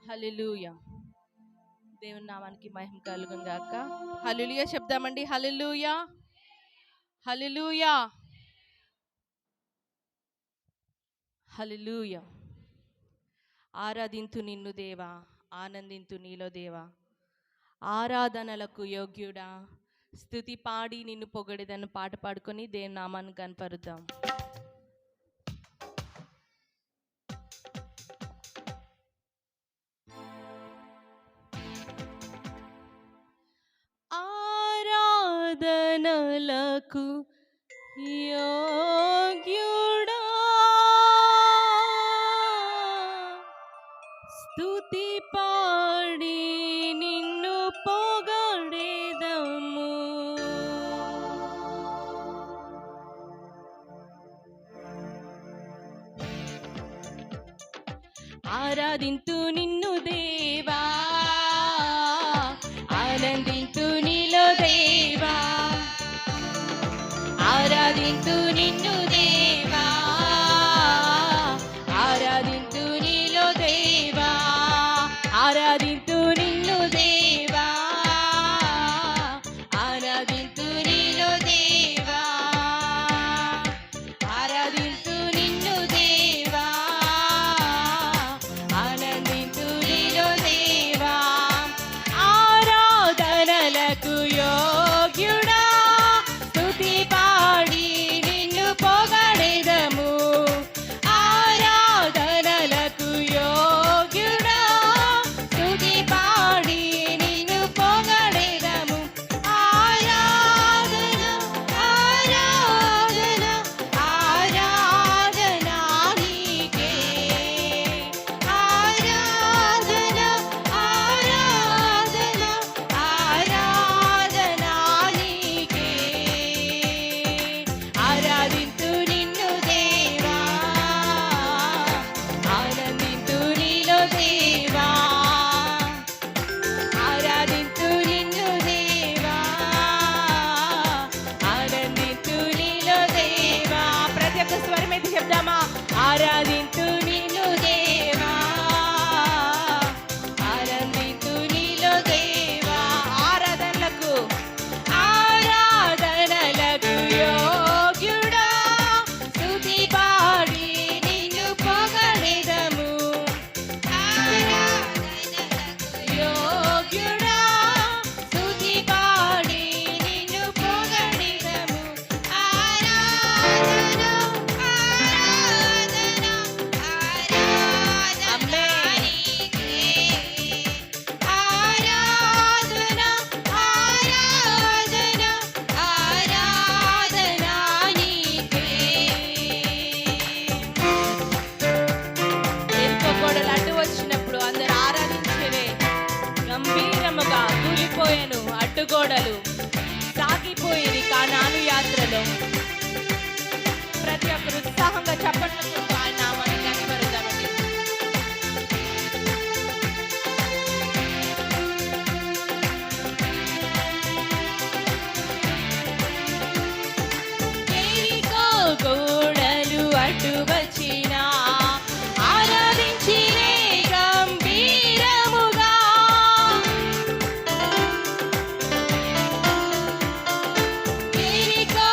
హల్లెలూయా. దేవుని నామానికి మహిమ కలుగును గాక. హల్లెలూయా చెప్దామండి. హల్లెలూయా, హల్లెలూయా, హల్లెలూయా. ఆరాధింతు నిన్ను దేవా, ఆనందింతు నీలో దేవా. ఆరాధనలకు యోగ్యుడా, స్తుతి పాడి నిన్ను పొగడిదను పాట పాడుకొని దేవుని నామాన్ని కనపరుద్దాం. ఆరాధనలకు యోగ్యుడా, స్తుతి పాడి నిన్ను పొగడెదము. ఆరాధింతు నిన్ను దేవా, ఆనందింతు నీలో దేవా. ఆరాధింతు నిన్ను దేవా, ఆరాధింతు నీలో దేవా. ఆరాధింతు నిన్ను దేవా, ఆరాధింతు నీలో దేవా. ఆరాధింతు నిన్ను దేవా, ఆనందింతు నీలో దేవా. ఆరాధనలకు యోగ్యుడా, స్తుతి పాడి నిన్ను పొగడెదము. ఆరాధనలకు యోగ్యుడా, స్తుతి పాడి నిన్ను పొగడెదము. ఆరాధన ఆరాధన ఆరాధన నీకే. ఆరాధన ఆరాధన ఆరాధన నీకే. ఆరాధింతు నిన్ను దేవా, ఆనందింతు నీలో దేవా. ఆరాధింతు నిన్ను దేవా, ఆనందింతు నీలో దేవా. ప్రతి ఒక్క స్వరం అయితే చెప్దామా? ఆరాధింతు నిన్ను దేవా, ఆనందింతు నీలో దేవా. ఆరాధనలకు ఆరాధనలకు యోగ్యుడా, స్తుతి పాడి నిన్ను పొగడెదము. ఆరాధనలకు యోగ్యుడా, స్తుతి పాడి నిన్ను పొగడెదము. ఆరాధన ఆరాధన ఆరాధన నీకే. ఆరాధన ఆరాధన ఆరాధన నీకే. ఎరుకో గోడలు అడ్డు వచ్చినప్పుడు అందరు ఆరాధించేవే. గంభీరముగా కూలిపోయాను అడ్డుగోడలు, సాగిపోయింది కానాను యాత్రలో. ప్రతి ఒక్కరు ఉత్సాహంగా చప్పట్లతో ఆయన నామాన్ని కనపరుద్దామండి. ఎరికో గోడలు అడ్డు వచ్చినా ఆరాధించినే గంభీరముగా. ఎరికో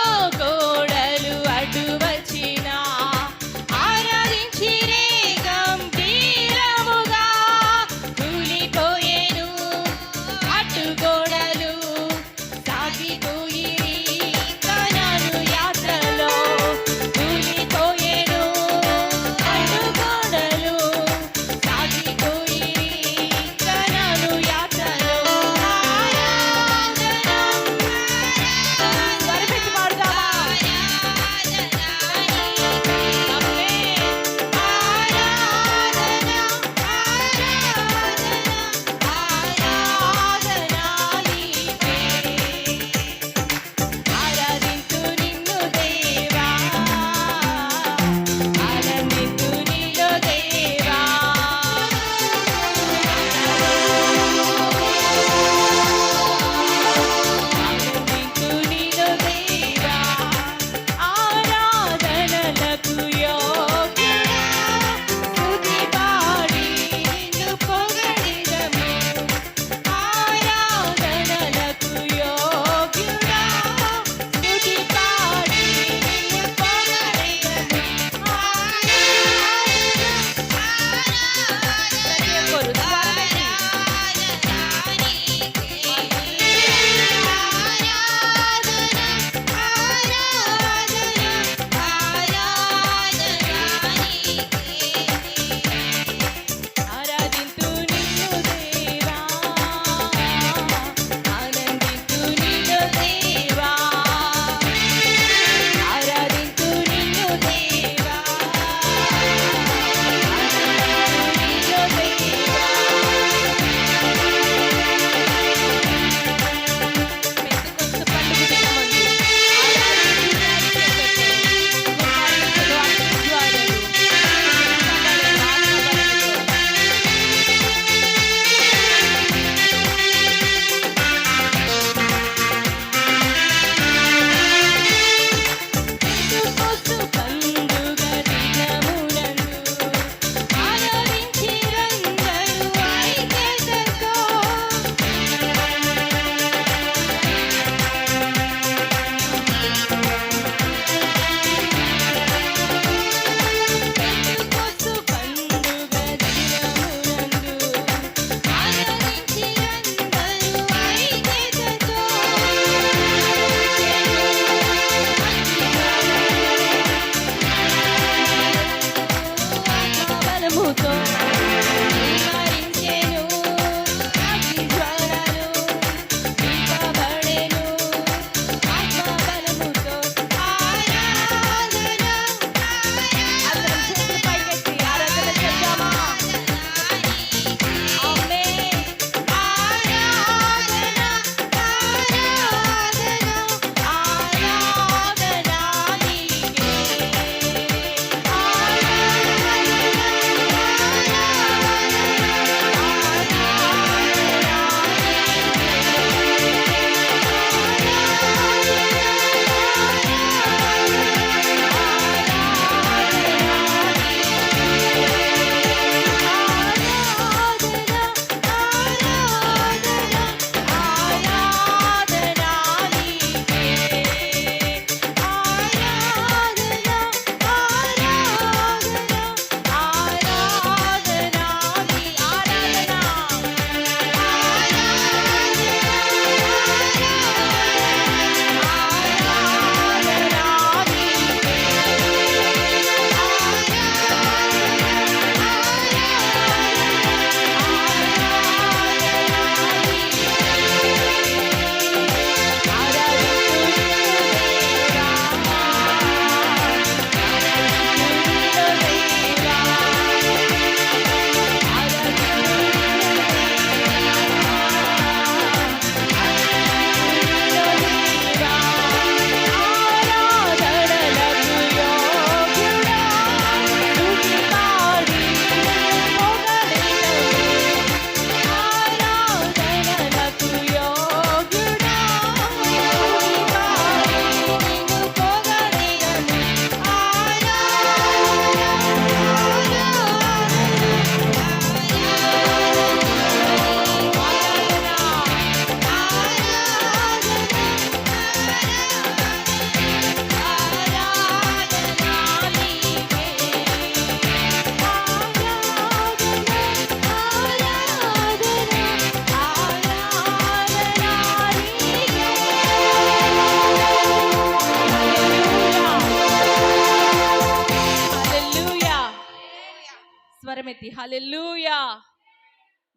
హల్లెలూయా,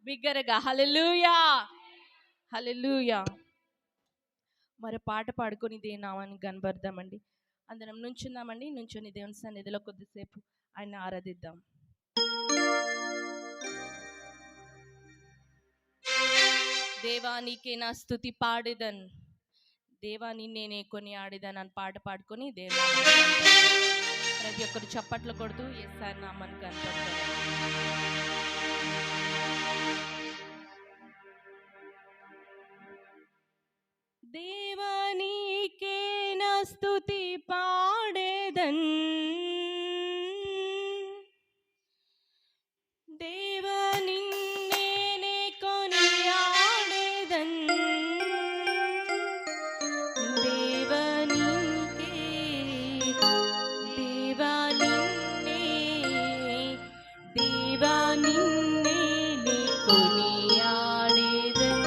బిగ్గరగా హల్లెలూయా, హల్లెలూయా. మరి పాట పాడుకొని దేవుని నామాన్ని కనబడదామండి. అందరం నుంచుందామండి. నుంచొని దేవుని సన్నిధిలో కొద్దిసేపు ఆయన ఆరాధిద్దాం. దేవా నీకే నా స్తుతి పాడేదన్, దేవా నిన్నే కొని ఆడేదన్ అని పాట పాడుకొని దేవుని ప్రతి ఒక్కరు చప్పట్లు కొడుతూ యేసయ్య నామాన్ని కనపడతారు. దేవా నీకే నా స్తుతి పాడేదన్, దేవా నిన్నే కొని ఆడేదన్, దేవా నీకే, దేవా నిన్నే, దేవా నిన్నే కొని ఆడేదన్.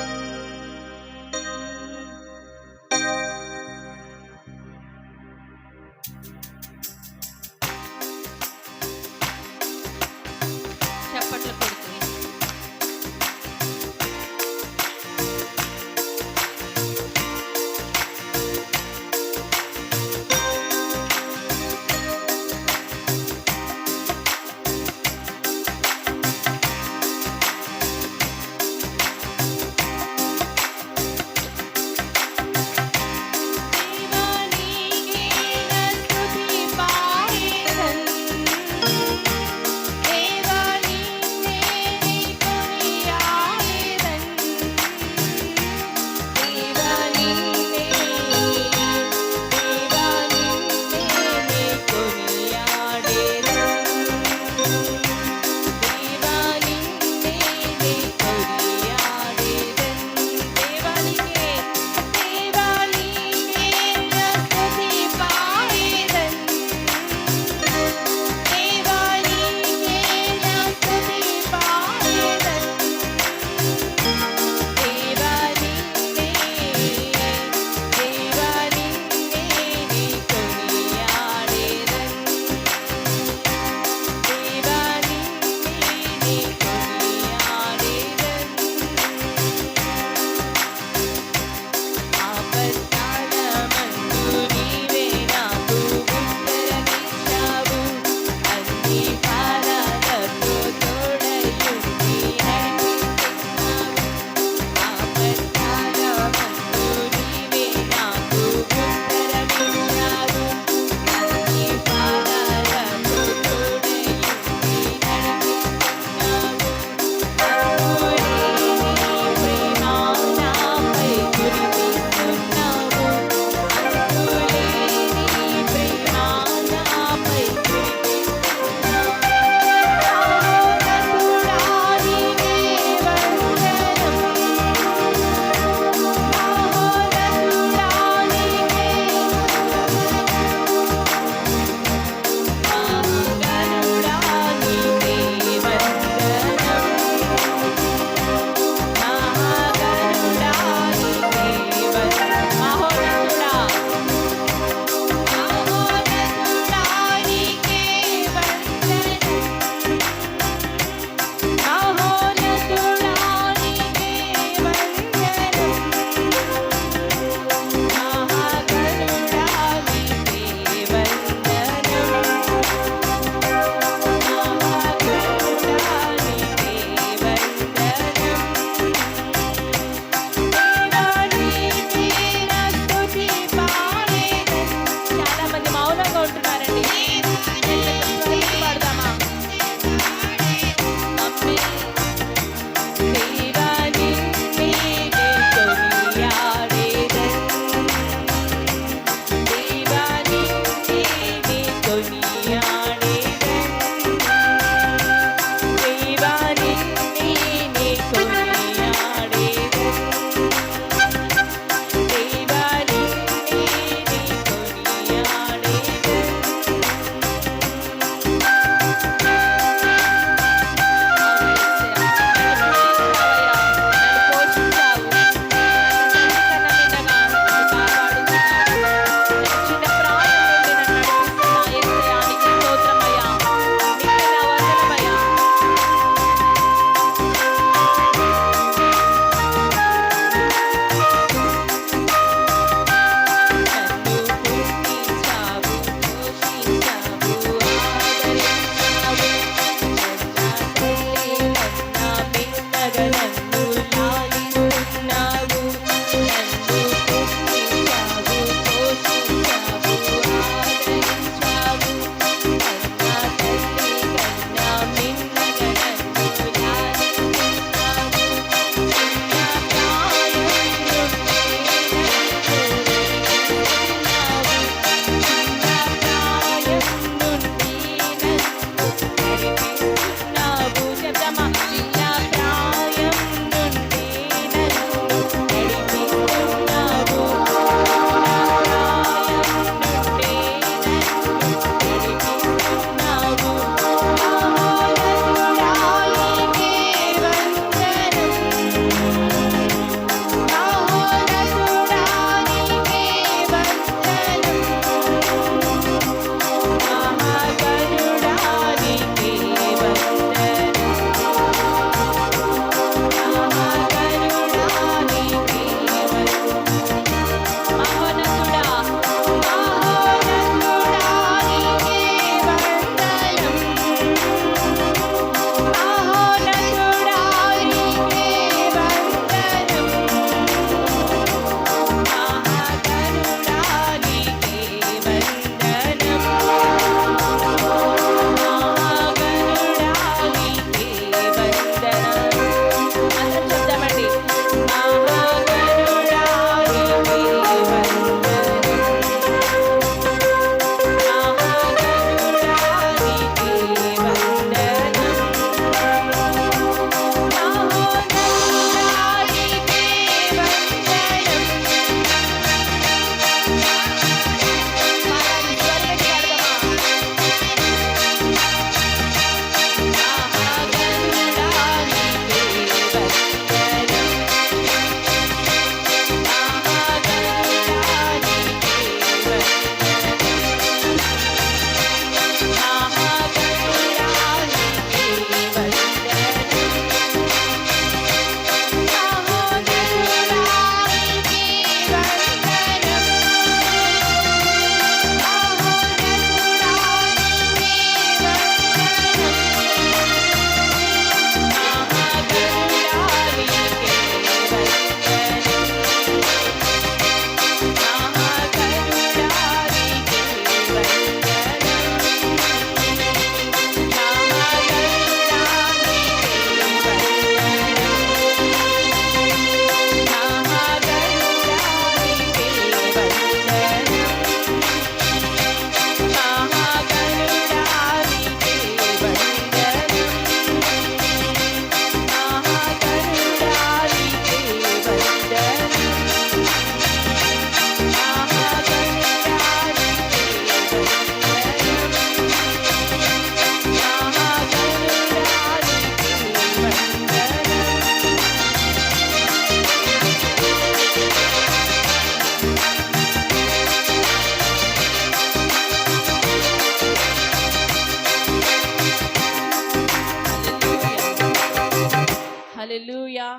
హల్లెలూయా.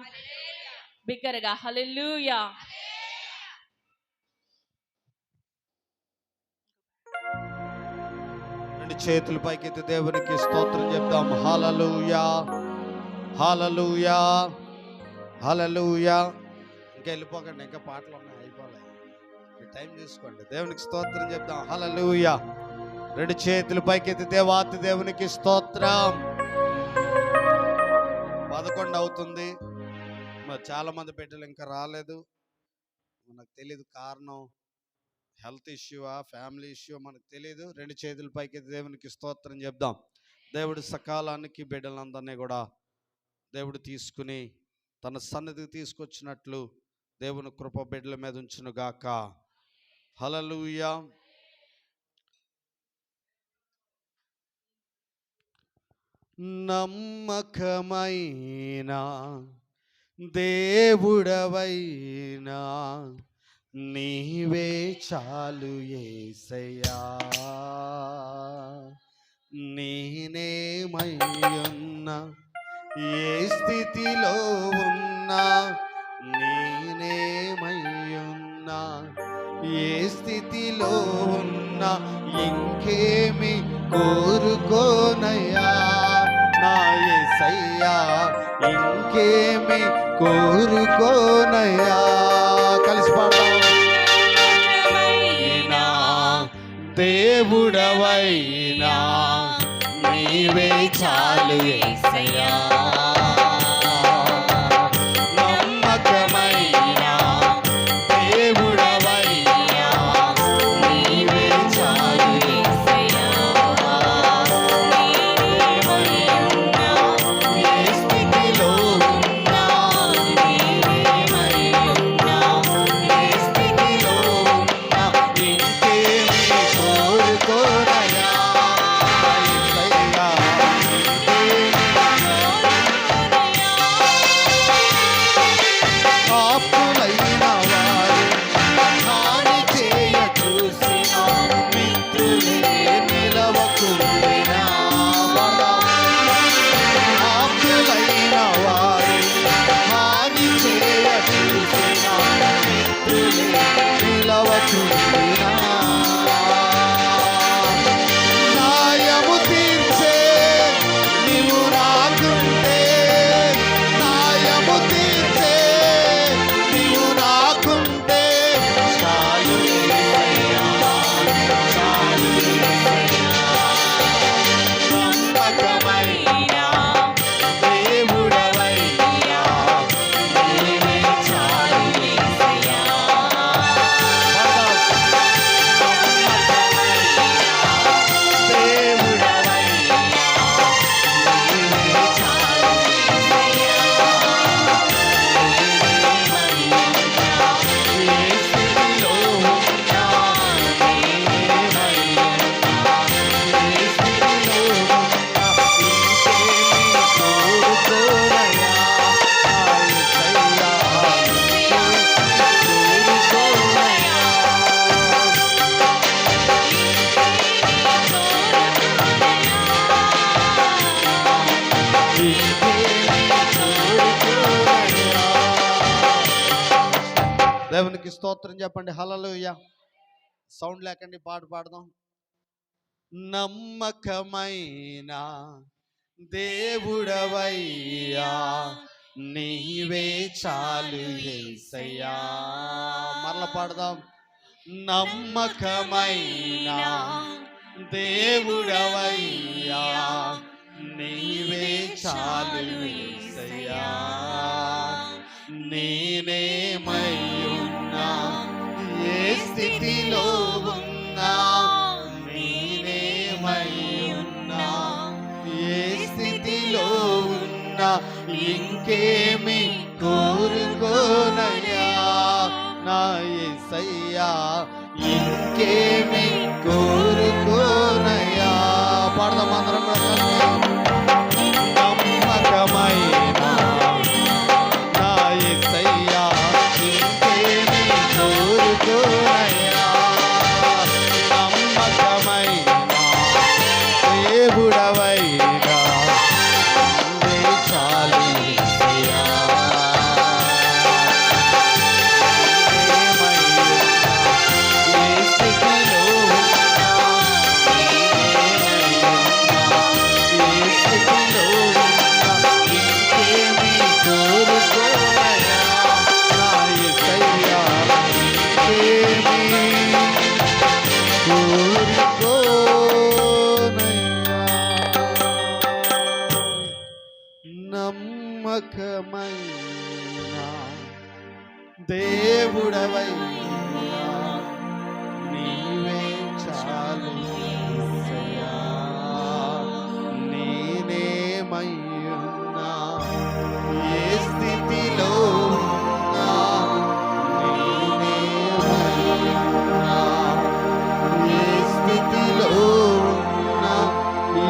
బిగ్గరగా హల్లెలూయా. రెండు చేతుల పైకెత్తి దేవునికి స్తోత్రం చెప్దాం. హల్లెలూయా, హల్లెలూయా, హల్లెలూయా. ఇంకా వెళ్ళిపోకండి, ఇంకా పాటలు ఉన్నాయి, అయిపోలేదు. మీ టైం చూసుకోండి. దేవునికి స్తోత్రం చెప్దాం. హల్లెలూయా. రెండు చేతుల పైకెత్తి దేవాతి దేవునికి స్తోత్రం. 11 అవుతుంది. మరి చాలా మంది బిడ్డలు ఇంకా రాలేదు. మనకు తెలియదు కారణం, హెల్త్ ఇష్యూవా, ఫ్యామిలీ ఇష్యూ మనకు తెలియదు. రెండు చేతుల పైకి దేవునికి స్తోత్రం చెప్దాం. దేవుడు సకాలానికి బిడ్డలందరినీ కూడా దేవుడు తీసుకుని తన సన్నిధికి తీసుకొచ్చినట్లు దేవుని కృప బిడ్డల మీద ఉంచును గాక. హల్లెలూయా. నమ్మకమైన దేవుడవైనా నీవే చాలు యేసయ్యా. నేనేమయ్యున్నా, ఏ స్థితిలో ఉన్నా, నేనేమయ్యున్నా, ఏ స్థితిలో ఉన్నా, ఇంకేమి కోరుకోనయ్యా నా యేసయ్యా, ఇంకేమి కోరుకోనయ్యా. కలిసి పాడదాం. దేవుడవైనా నీవే చాలు యేసయ్యా. నమ్మకమైన దేవుడవైనా నీవే చాలు యేసయ్యా. నేనేమయ్యున్నా, ఏ స్థితిలో ఉన్నా, నేనేమయ్యున్నా, ఏ స్థితిలో ఉన్నా, ఇంకేమి కోరుకోనయ్యా యేసయ్యా, ఇంకేమి ఆపులైన వారు హాని చేయ చూసిన మిత్రులే నిలవకుండినా, ఆపులైన వారు హాని చేయ చూసిన మిత్రులే నిలవకుండినా, న్యాయము తీర్చే నీవు నాకుంటే, న్యాయము తీర్చే నీవు నాకుంటే, చాలు యేసయ్యా, చాలు యేసయ్యా. నమ్మకమైన దేవుడవైనా నీవే చాలు యేసయ్యా. దేవునికి స్తోత్రం చెప్పండి. హల్లెలూయా. సౌండ్ లేకండి, పాట పాడదాం. నమ్మకమైన దేవుడవయ్యా నీవే చాలు యేసయ్యా. మరల పాడదాం. నమ్మకమైన దేవుడవయ్యా నీవే చాలు యేసయ్యా. నేనేమయ్యున్నా, ఏ స్థితిలో ఉన్నా, నేనేమయ్యున్నా, ఏ స్థితిలో ఉన్నా, ఇంకేమి కోరుకోనయ్యా నా యేసయ్యా, ఇంకేమి కోరుకోనయ్యా. పాడదాం అందరం కలిసి. నమ్మకమైన నా యేసయ్యా, ఇంకేమి కోరుకోనయ్యా. నమ్మకమైన దేవుడవైనా నీవే చాలు యేసయ్యా. దేవుడవయ్యా నీవే చాలు యేసయ్యా. నేనేమయ్యున్నా ఏ స్థితిలో ఉన్నా, నేనేమయ్యున్నా ఏ స్థితిలో ఉన్నా,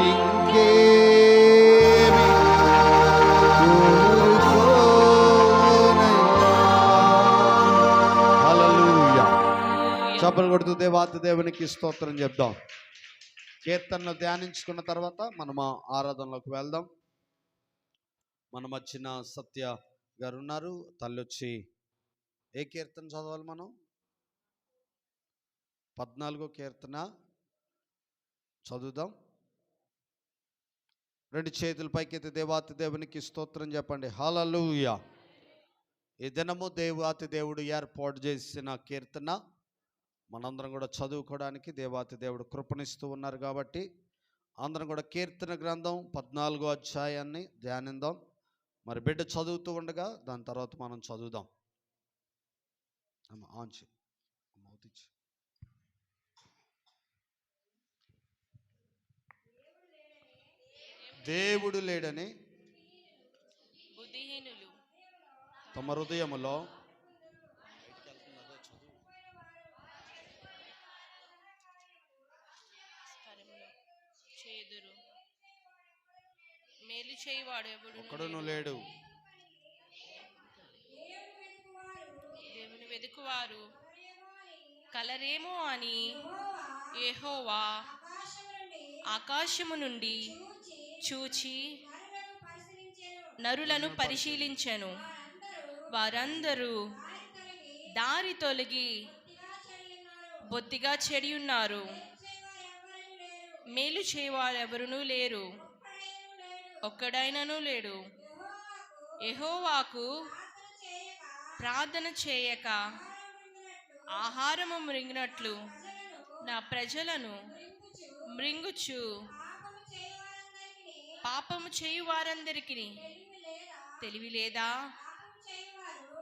ఇంకేమి హల్లెలూయా. చప్పలు కొడుతూ దేవాతి దేవునికి స్తోత్రం చెప్దాం. కీర్తనలు ధ్యానించుకున్న తర్వాత మనం ఆరాధనలోకి వెళ్దాం. మన మధ్యన సత్య గారు ఉన్నారు. తల్లి వచ్చి ఏ కీర్తన చదవాలి? మనం 14వ కీర్తన చదువుదాం. రెండు చేతుల పైకెత్తి దేవాతి దేవునికి స్తోత్రం చెప్పండి. హల్లెలూయా. ఈ దినము దేవాతి దేవుడు ఏర్పాటు చేసిన కీర్తన మనందరం కూడా చదువుకోవడానికి దేవాతి దేవుడు కృపణిస్తూ ఉన్నారు. కాబట్టి అందరం కూడా కీర్తన గ్రంథం 14వ అధ్యాయాన్ని ధ్యానిద్దాం. మరి బిడ్డ చదువుతూ ఉండగా దాని తర్వాత మనం చదువుదాం. దేవుడు లేడని బుద్ధిహీనులు తమ హృదయములో చేదురు, మేలు చేయువాడు ఒక్కడును లేడు. దేవుని వెదుకువారు కలరేమో అని యెహోవా ఆకాశము నుండి చూచి నరులను పరిశీలించెను. వారందరూ దారి తొలగి బొత్తిగా చెడి ఉన్నారు. మేలు చేయవారెవరునూ లేరు, ఒక్కడైనను లేడు. యెహోవాకు ప్రార్థన చేయక ఆహారము మృంగినట్లు నా ప్రజలను మృంగుచు పాపము చేయు వారందరికి తెలివి లేదా?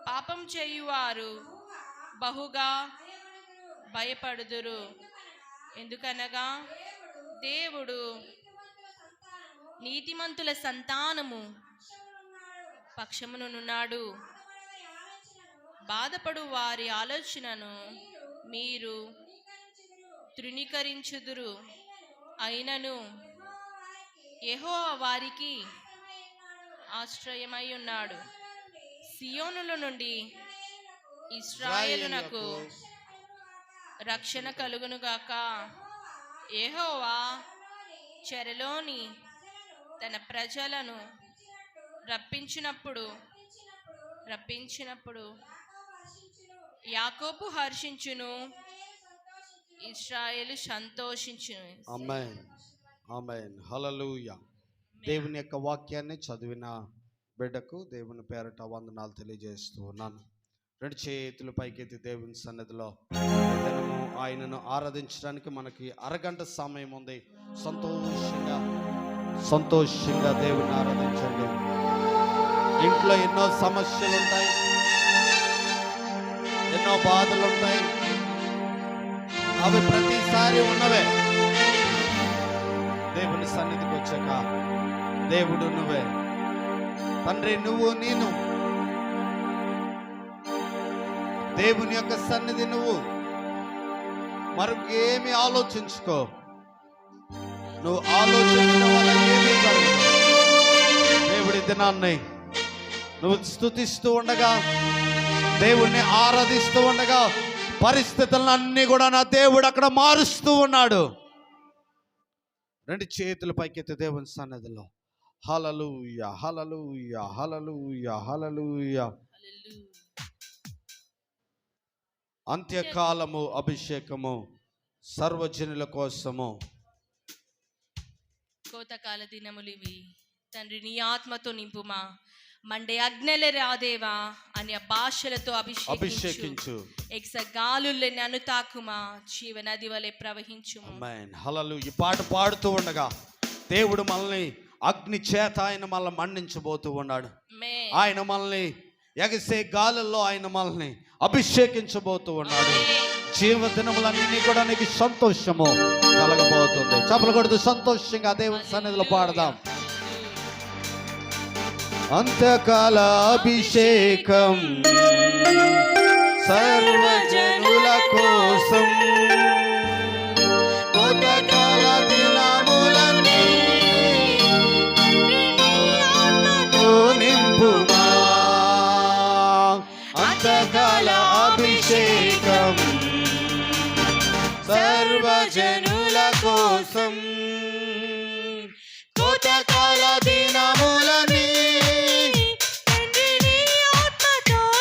పాపం చేయువారు బహుగా భయపడుదురు. ఎందుకనగా దేవుడు నీతిమంతుల సంతానము పక్షమునున్నాడు. బాధపడు వారి ఆలోచనను మీరు తృణీకరించుదురు. అయినను యెహోవా వారికి ఆశ్రయమై ఉన్నాడు. సియోనుల నుండి ఇశ్రాయేలునకు రక్షణ కలుగునుగాక. యెహోవా చెరలోని తన ప్రజలను రప్పించినప్పుడు యాకోబు హర్షించును, ఇశ్రాయేలు సంతోషించును. ఆమేన్, ఆమేన్, హల్లెలూయా. దేవుని యొక్క వాక్యాన్ని చదివిన బిడ్డకు దేవుని పేరట వందనాలు తెలియజేస్తూ ఉన్నాను. రెండు చేతులు పైకెత్తి దేవుని సన్నిధిలో దినము ఆయనను ఆరాధించడానికి మనకి అరగంట సమయం ఉంది. సంతోషంగా దేవుని ఆరాధించండి. ఇంట్లో ఎన్నో సమస్యలు ఉంటాయి, ఎన్నో బాధలు ఉంటాయి. అవి ప్రతిసారి ఉన్నవే. దేవుని సన్నిధికి వచ్చాక దేవుడు నువ్వే, తండ్రి నువ్వు, నేను, దేవుని యొక్క సన్నిధి నువ్వు. మరొకేమి ఆలోచించుకో. నువ్వు ఆలోచించడం వల్ల ఏమీ జరగదు. దేవుడి దినాన్ని నువ్వు స్తుతిస్తూ ఉండగా, దేవుణ్ణి ఆరాధిస్తూ ఉండగా పరిస్థితులన్నీ కూడా నా దేవుడు అక్కడ మారుస్తూ ఉన్నాడు. రెండు చేతుల పైకెత్తి దేవుని సన్నిధిలో హల్లెలూయా, హల్లెలూయా, హల్లెలూయా, హల్లెలూయా. అంత్యకాలము అభిషేకము సర్వజనుల కోసము. కోతకాల దినములు ఇవి తండ్రి, నీ ఆత్మతో నింపుమా. మండే అగ్నెల రాదేవా అనే భాషలతో అభిషేకించు. ఎక్సగాలుల్ని నన్ను తాకుమా, జీవనది వలె ప్రవహించు. ఆమేన్, హల్లెలూయా. ఈ పాట పాడుతూ ఉండగా దేవుడు మనల్ని అగ్ని చేత ఆయన మనల్ని మండించబోతూ ఉన్నాడు. ఆమేన్. ఆయన మనల్ని ఎగసే గాలుల్లో ఆయన మనల్ని అభిషేకించబోతూ ఉన్నాడు. జీవదినములన్నీ కూడా నీకు సంతోషము కలగబోతుంది. చప్పలు కొడుతూ సంతోషంగా దేవుని సన్నిధిలో పాడదాం. అంత్యకాల అభిషేకం సర్వజనుల కోసం, కోతకాల దినములన్నీ నింపుమా. అంత్యకాల అభిషేకం సర్వజనుల కోసం, కోతకాల దినములన్నీ.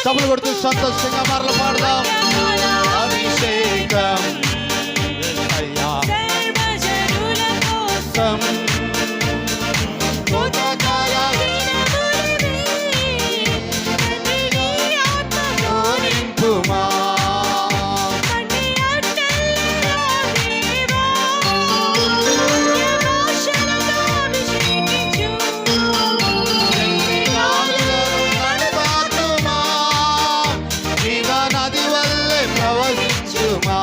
చప్పలు కొడుతూ సంతోషంగా మరల పాడదాం. అభిషేకం యేసయ్యా కోసం, కోతకాల నింపుమా. జీవనది వల్లే ప్రవహించుమా.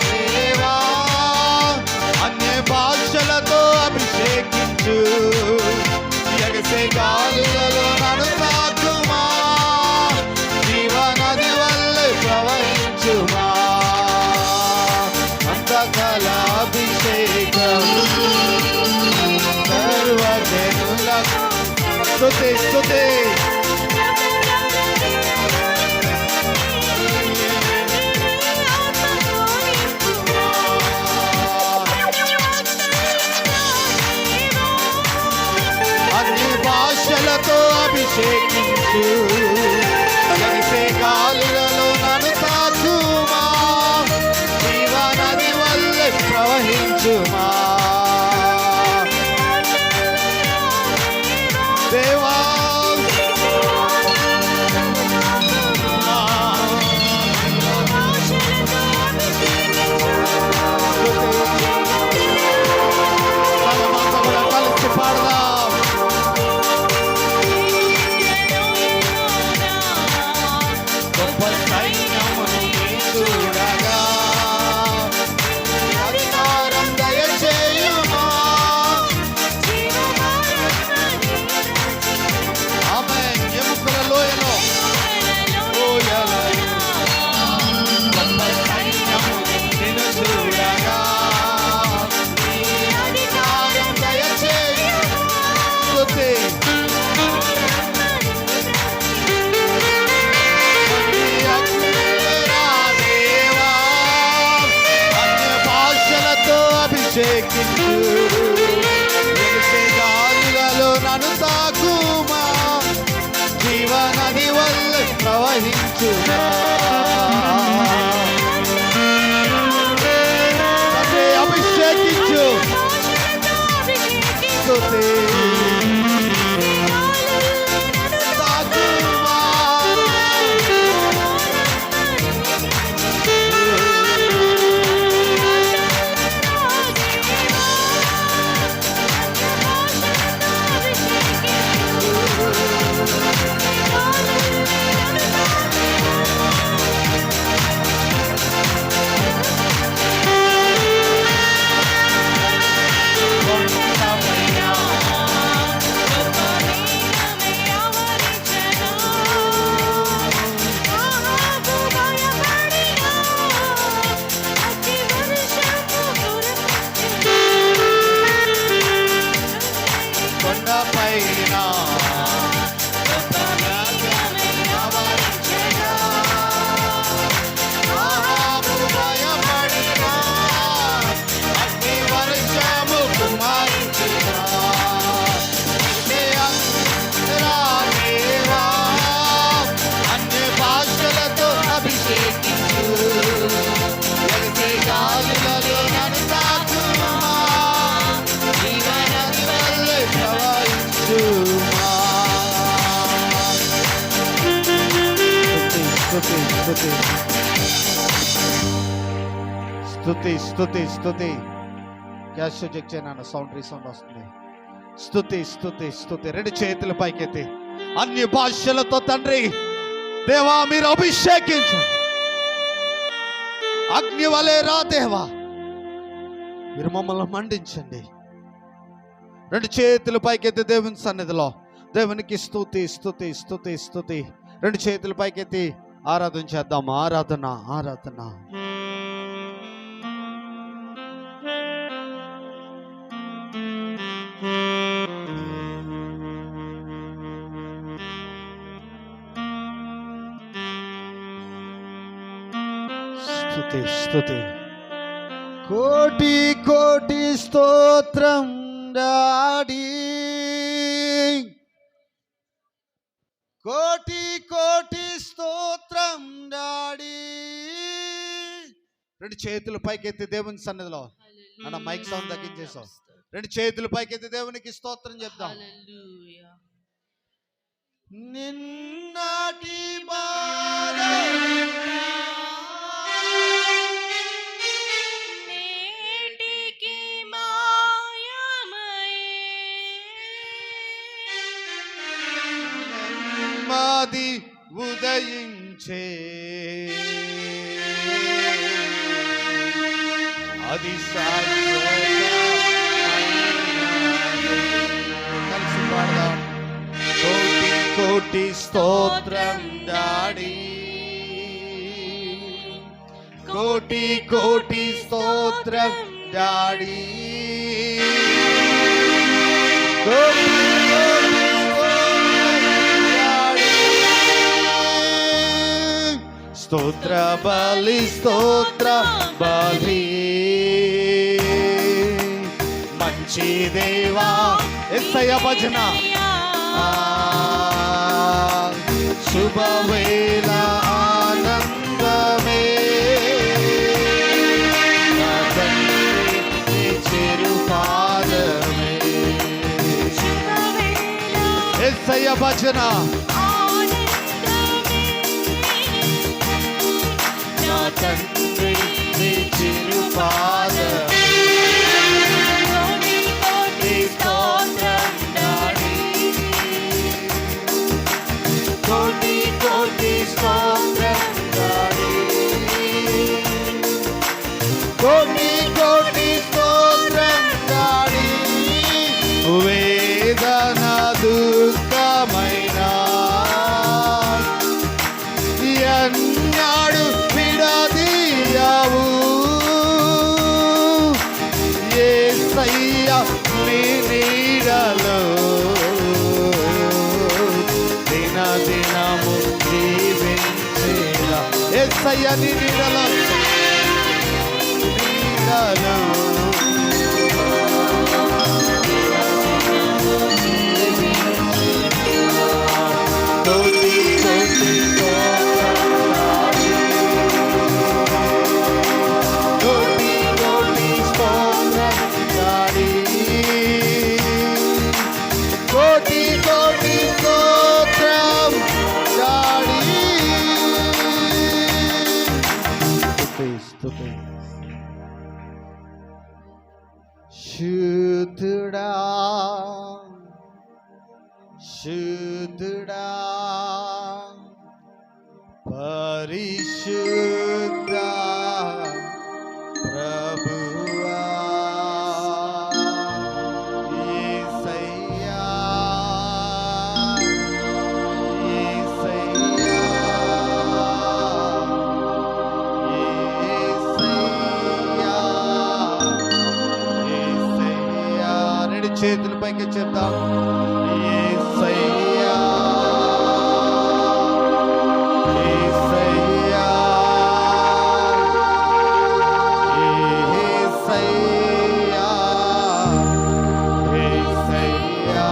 దేవా అన్య భాషలతో అభిషేకించు, ఎగసే గాలులలో నన్ను తాకుమా. జీవనది వల్లే ప్రవహించుమా. అంతకాల అభిషేకం సర్వజనులకు. స్తుతి స్తుతి అన్ని భాషలతో అభిషేకించు, ఎగసే గాలులలో నన్ను తాకుమా. జీవనది వల్లే ప్రవహించుమా. దేవా మనమంతా కూడా కలిసి పాడదాం. గొప్ప సైన్యమును చూడగా అధికారం దయచేయుమా. ఆమేన్. ఎముకల లోయలో గొప్ప సైన్యమును నిన్ను చూడగా అధికారం దయచేయుమా. స్తుతి దేవా అన్య భాషలతో అభిషేకించు, ఎగసే గాలులలో నన్ను తాకుమా. జీవనది వల్ల ప్రవహించుమా. తండ్రి అభిషేకించు. స్తుతి తాకుమా. కొండపైన ఆహాబు భయపడినా, అగ్ని వర్షము కుమ్మరించినా. దేవా అన్య భాషలతో అభిషేకించు, ఎగసే గాలులలో నన్ను తాకుమా. జీవనది వల్లే ప్రవహించుమా. స్తుతి స్తుతి స్తుతి స్తుతి స్తుతి. క్యాష్ చెక్ చేయను, సౌండ్ రీసౌండ్ వస్తుంది. స్తుతి స్తుతి స్తుతి. రెండు చేతుల పైకెత్తి అన్య భాషలతో తండ్రి దేవా మీరు అభిషేకించండి. అగ్ని వలె రా దేవా, మీరు మమ్మల్ని మండించండి. రెండు చేతుల పైకెత్తి దేవుని సన్నిధిలో దేవునికి స్తుతి స్తుతి స్తుతి స్తుతి. రెండు చేతుల పైకెత్తి ఆరాధన చేద్దాం. ఆరాధన ఆరాధన. స్తుతి స్తుతి. కోటి కోటి స్తోత్రం డాడీ, కోటి కోటి స్తోత్రం డాడీ. రెండు చేతులు పైకెత్తి దేవుని సన్నిధిలో అన్న మైక్ సౌండ్ తగ్గించేసాం. రెండు చేతులు పైకెత్తి దేవునికి స్తోత్రం చెప్దాం. నిన్నటి మాది ఉదయించే అది కలిసి పాడదాం. కోటి కోటి స్తోత్రం డాడీ, కోటి కోటి స్తోత్రం డాడీ, కోటి స్తోత్ర బలి స్తోత్ర బలి. మంచి దేవా యేసయ్య భజన. శుభవేళ ఆనందమే చిరుపాదమే. యేసయ్య భజన. తండ్రి నీ చిరుపాదమే. కోటి కోటి స్తోత్రం డాడీ, కోటి కోటి స్తోత్రం డాడీ. వేదన దుఃఖమైన ఎన్నాడు విడదీయవు యేసయ్య నీ నీడలో దిన దినము జీవించేలా. యేసయ్య నీ నీడలో నీడలో కోటి కోటి కోటి కోటి స్తోత్రం డాడీ, కోటి కోటి స్తోత్రం డాడీ. స్తుతి స్తుతి. శుద్ధుడా శుద్ధుడా పరిశుద్ధ ప్రభువా యేసయ్యా యేసయ్యా యేసయ్యా యేసయ్యా. రెండు చేతుల పైకి చెప్దాం. యేసయ్యా యేసయ్యా యేసయ్యా యేసయ్యా.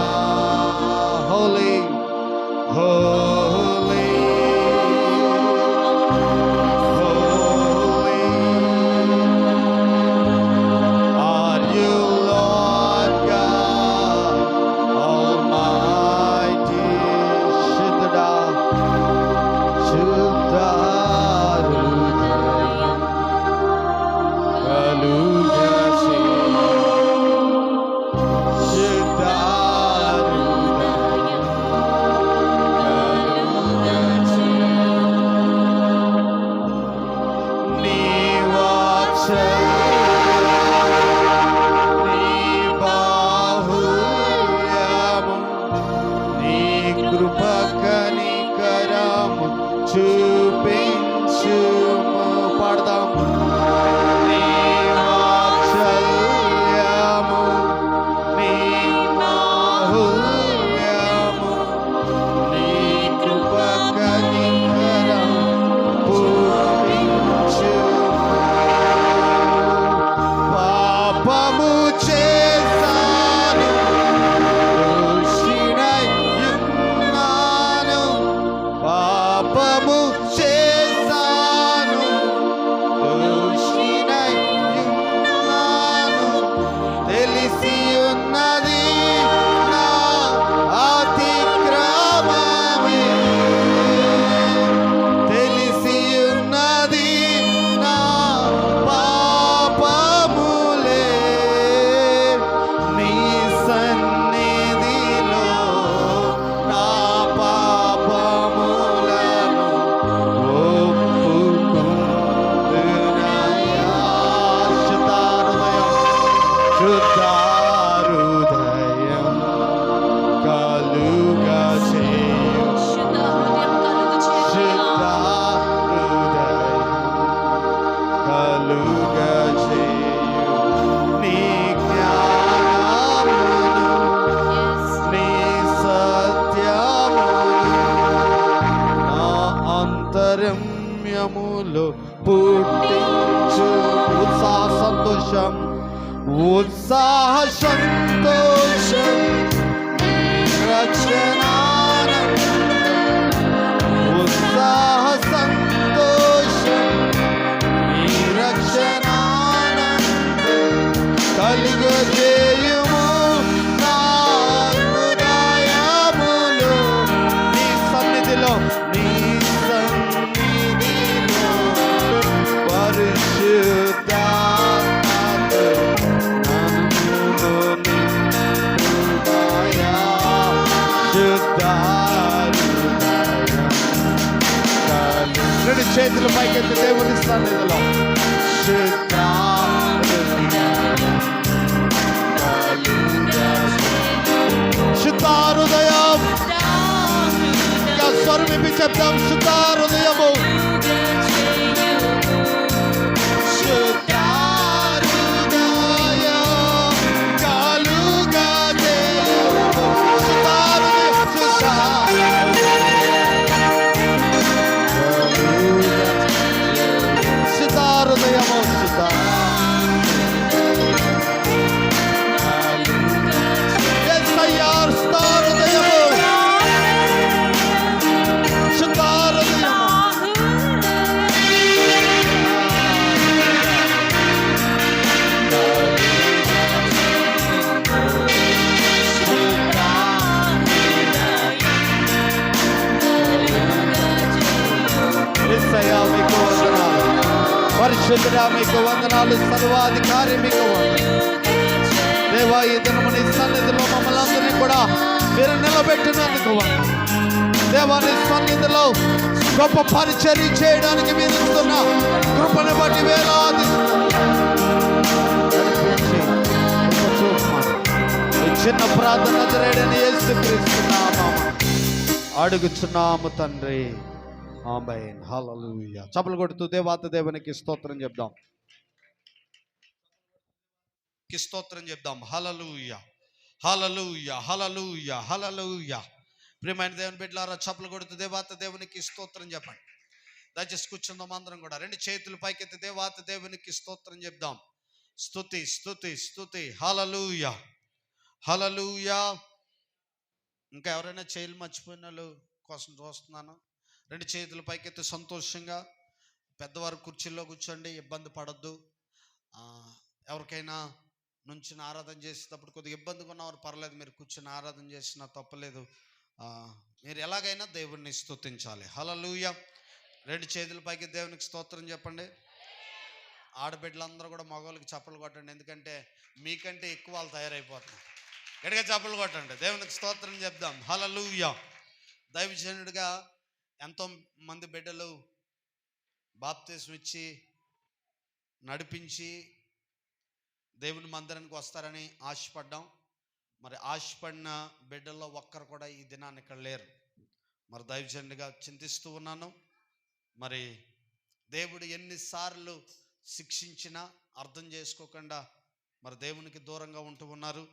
Holy holy holy are you Lord God కృప కనికరము చూపించుము. పాడదాం. నీ వాత్సల్యము, నీ మాహుల్యము, నీ కృప కనికరము పూరించుము. పాపము చేశాను, దోషినై ఉన్నాను. పాపము చేశాను, దోషినై ఉన్నాను. తెలిసి ఉన్నది నా అతిక్రమమే, తెలిసి ఉన్నది నా పాపములే. నీ సన్నిధిలో నా పాపములను ఒప్పుకుందునయ్యా. శుద్ధాహృదయం కలుగా చేయు. శుద్ధ హృదయం కలుగు చేయుమయ్యా. కలుగా చేయు. నీ జ్ఞానమును, Yes. నీ సత్యమును నా అంతరంయములో పుట్టించు. ఉత్సాహ సంతోషం, ఉత్సాహ సంతోషం, రక్షణానందం, ఉత్సాహ సంతోషం, నీ రక్షణానందం కలుగజేయుము నా హృదయములో. నీ సన్నిధిలో, నీ సన్నిధిలో పరిశుద్ధాత్మతో నన్ను నింపుమయ్యా. శుద్ధ హృదయం కలుగు. రెండు చేతులు పైకెత్తి దేవుని సన్నిధిలో శుద్ధ హృదయం కలుగా. శుద్ధ హృదయం, ఇంకా స్వరం విప్పి చెప్తాం. శుద్ధ హృదయము, శుద్ధ హృదయం కలుగా చేయుము. శుద్ధ హృదయం, శుద్ధ శుద్ధ హృదయము, శుద్ధ యేసయ్యా. శుద్ధ హృదయము, శుద్ధ హృదయము. యేసయ్యా మీకు వందనాలు. పరిశుద్ధుడా మీకు వందనాలు. సర్వాధికారి మీకు వందనాలు. దేవా, ఈ దినము నీ సన్నిధిలో మమ్మల్ని అందరినీ కూడా మీరు నిలబెట్టినందుకు వందనాలు. దేవా, నీ సన్నిధిలో గొప్ప పరిచర్య చేయడానికి మీరు ఇస్తున్న కృపను బట్టి వేలాది నడిపించి కృప చూపమని ఈ చిన్న ప్రార్థన నజరేయుడైన యేసుక్రీస్తు నామమున అడుగుచున్నాము తండ్రి. ఆమేన్. హల్లెలూయా. చప్పలు కొడుతూ దేవాతి దేవునికి స్తోత్రం చెప్దాం. స్తోత్రం చెప్దాం. హల్లెలూయా, హల్లెలూయా, హల్లెలూయా, హల్లెలూయా. ప్రియమైన దేవుని బిడ్డలారా, చప్పలు కొడుతూ దేవాతి దేవునికి స్తోత్రం చెప్పండి. దయచేసి కూర్చుందాం అందరం కూడా. రెండు చేతులు పైకెత్తి దేవాతి దేవునికి స్తోత్రం చెప్దాం. స్తుతి, స్తుతి, స్తుతి. హల్లెలూయా, హల్లెలూయా. ఇంకా ఎవరైనా చేతులు మర్చిపోయిన వాళ్ళు కోసం చూస్తున్నాను. రెండు చేతులు పైకెత్తి సంతోషంగా. పెద్దవారు కుర్చీల్లో కూర్చోండి, ఇబ్బంది పడద్దు. ఎవరికైనా నుంచిన ఆరాధన చేసేటప్పుడు కొద్దిగా ఇబ్బందిగా ఉన్నవారు పర్లేదు, మీరు కూర్చొని ఆరాధన చేసినా తప్పలేదు. మీరు ఎలాగైనా దేవుణ్ణి స్తుతించాలి. హల్లెలూయా. రెండు చేతుల పైకి దేవునికి స్తోత్రం చెప్పండి. ఆడబిడ్డలందరూ కూడా మగవాళ్ళకి చప్పలు కొట్టండి, ఎందుకంటే మీకంటే ఎక్కువ వాళ్ళు తయారైపోతున్నారు. గట్టిగా చప్పలు కొట్టండి, దేవునికి స్తోత్రం చెప్దాం. హల్లెలూయా. దైవజనుడిగా ఎంతో మంది బిడ్డలు బాప్తిస్మం ఇచ్చి నడిపించి దేవుని మందిరానికి వస్తారని ఆశపడ్డాం. మరి ఆశపడిన బిడ్డల్లో ఒక్కరు కూడా ఈ దినాన్ని ఇక్కడ లేరు. మరి దైవజనుడిగా చింతిస్తూ ఉన్నాను. మరి దేవుడు ఎన్నిసార్లు శిక్షించినా అర్థం చేసుకోకుండా మరి దేవునికి దూరంగా ఉంటూ ఉన్నారు.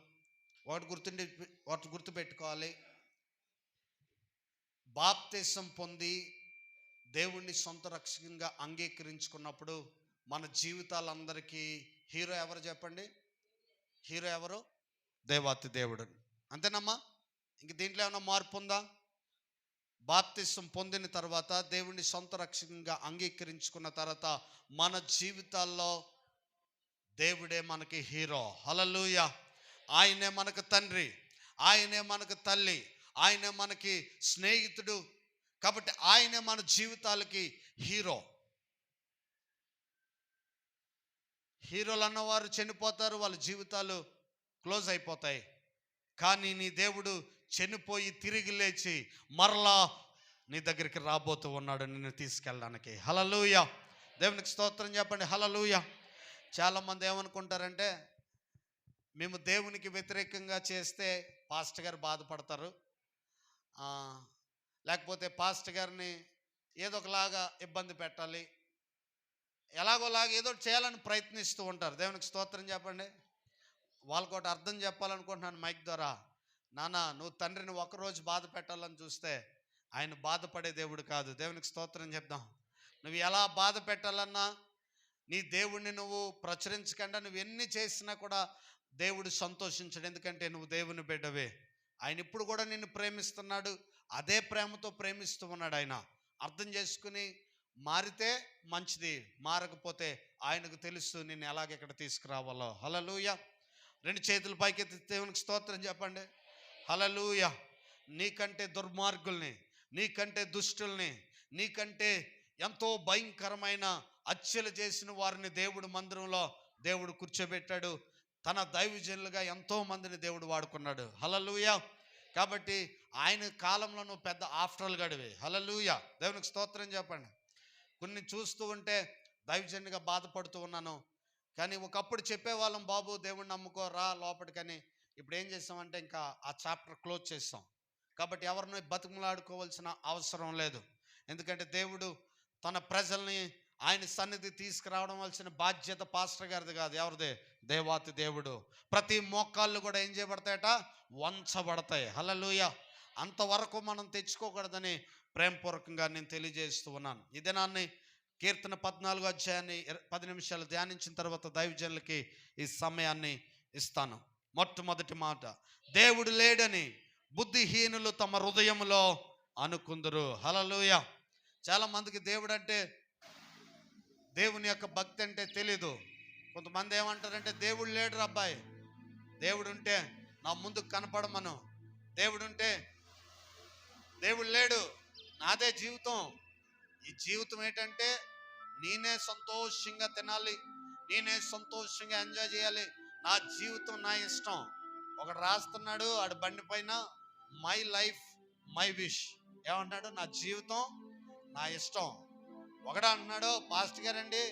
వాటి గుర్తుపెట్టుకోవాలి. బాప్తిసం పొంది దేవుణ్ణి సొంత రక్షకంగా అంగీకరించుకున్నప్పుడు మన జీవితాలందరికీ హీరో ఎవరు చెప్పండి? హీరో ఎవరు? దేవాతి దేవుడు. అంతేనమ్మా? ఇంక దీంట్లో ఏమైనా మార్పు ఉందా? బాప్తిసం పొందిన తర్వాత దేవుణ్ణి సొంత రక్షకంగా అంగీకరించుకున్న తర్వాత మన జీవితాల్లో దేవుడే మనకి హీరో. హల్లెలూయా. ఆయనే మనకు తండ్రి, ఆయనే మనకు తల్లి, ఆయనే మనకి స్నేహితుడు. కాబట్టి ఆయనే మన జీవితాలకి హీరో. హీరోలు అన్నవారు చనిపోతారు, వాళ్ళ జీవితాలు క్లోజ్ అయిపోతాయి. కానీ నీ దేవుడు చనిపోయి తిరిగి లేచి మరలా నీ దగ్గరికి రాబోతూ ఉన్నాడు నిన్ను తీసుకెళ్ళడానికి. హల్లెలూయా. దేవునికి స్తోత్రం చెప్పండి. హల్లెలూయా. చాలామంది ఏమనుకుంటారంటే మేము దేవునికి వ్యతిరేకంగా చేస్తే పాస్టర్ గారు బాధపడతారు, లేకపోతే పాస్టర్ గారిని ఏదో ఒకలాగా ఇబ్బంది పెట్టాలి, ఎలాగోలాగా ఏదో చేయాలని ప్రయత్నిస్తూ ఉంటారు. దేవునికి స్తోత్రం చెప్పండి. వాళ్ళకి ఒకటి అర్థం చెప్పాలనుకుంటున్నాను మైక్ ద్వారా. నాన్న, నువ్వు తండ్రిని ఒకరోజు బాధ పెట్టాలని చూస్తే ఆయన బాధపడే దేవుడు కాదు. దేవునికి స్తోత్రం చెప్దాం. నువ్వు ఎలా బాధ పెట్టాలన్నా నీ దేవుణ్ణి నువ్వు ప్రచురించకుండా నువ్వు ఎన్ని చేసినా కూడా దేవుడు సంతోషించడు. ఎందుకంటే నువ్వు దేవుని బిడ్డవే. ఆయన ఇప్పుడు కూడా నిన్ను ప్రేమిస్తున్నాడు, అదే ప్రేమతో ప్రేమిస్తూ ఉన్నాడు. ఆయన అర్థం చేసుకుని మారితే మంచిది, మారకపోతే ఆయనకు తెలుసు నిన్ను ఎలాగెక్కడ తీసుకురావాలో. హల్లెలూయా. 2 చేతుల పైకెత్తి దేవునికి స్తోత్రం చెప్పండి. హల్లెలూయా. నీకంటే దుర్మార్గుల్ని, నీకంటే దుష్టుల్ని, నీకంటే ఎంతో భయంకరమైన హత్యలు చేసిన వారిని దేవుడు మందిరంలో దేవుడు కూర్చోబెట్టాడు. తన దైవజనులుగా ఎంతో మందిని దేవుడు వాడుకున్నాడు. హల్లెలూయా. కాబట్టి ఆయన కాలంలో నువ్వు పెద్ద ఆఫ్టర్లు గడివే. హల్లెలూయా. దేవునికి స్తోత్రం చెప్పండి. కొన్ని చూస్తూ ఉంటే దైవజనుడిగా బాధపడుతూ ఉన్నాను. కానీ ఒకప్పుడు చెప్పేవాళ్ళం, బాబు దేవుణ్ణి నమ్ముకో, రా లోపలికని. ఇప్పుడు ఏం చేస్తామంటే ఇంకా ఆ చాప్టర్ క్లోజ్ చేస్తాం. కాబట్టి ఎవరిని బతిమలాడుకోవాల్సిన అవసరం లేదు. ఎందుకంటే దేవుడు తన ప్రజల్ని ఆయన సన్నిధి తీసుకురావడం వలసిన బాధ్యత పాస్టర్ గారిది కాదు. ఎవరిదే? దేవాతి దేవుడు. ప్రతి మోకాళ్ళు కూడా ఏం చేయబడతాయట? వంచబడతాయి. హల్లెలూయా. అంతవరకు మనం తెచ్చుకోకూడదని ప్రేమపూర్వకంగా నేను తెలియజేస్తూ ఉన్నాను. ఈ దినాన్ని కీర్తన 14వ అధ్యాయాన్ని 10 నిమిషాలు ధ్యానించిన తర్వాత దైవజనులకి ఈ సమయాన్ని ఇస్తాను. మొట్టమొదటి మాట, దేవుడు లేడని బుద్ధిహీనులు తమ హృదయములో అనుకుందరు. హల్లెలూయా. చాలా మందికి దేవుడు అంటే, దేవుని యొక్క భక్తి అంటే తెలీదు. కొంతమంది ఏమంటారంటే దేవుడు లేడు అబ్బాయి, దేవుడు ఉంటే నా ముందుకు కనపడమను, దేవుడు ఉంటే, దేవుడు లేడు నాదే జీవితం. ఈ జీవితం ఏంటంటే నేనే సంతోషంగా తినాలి, నేనే సంతోషంగా ఎంజాయ్ చేయాలి, నా జీవితం నా ఇష్టం. ఒకడు రాస్తున్నాడు ఆడు బండి పైన, మై లైఫ్ మై విష్. ఏమంటున్నాడు? నా జీవితం నా ఇష్టం. ఒకడు అంటున్నాడు, పాస్టర్ గారండి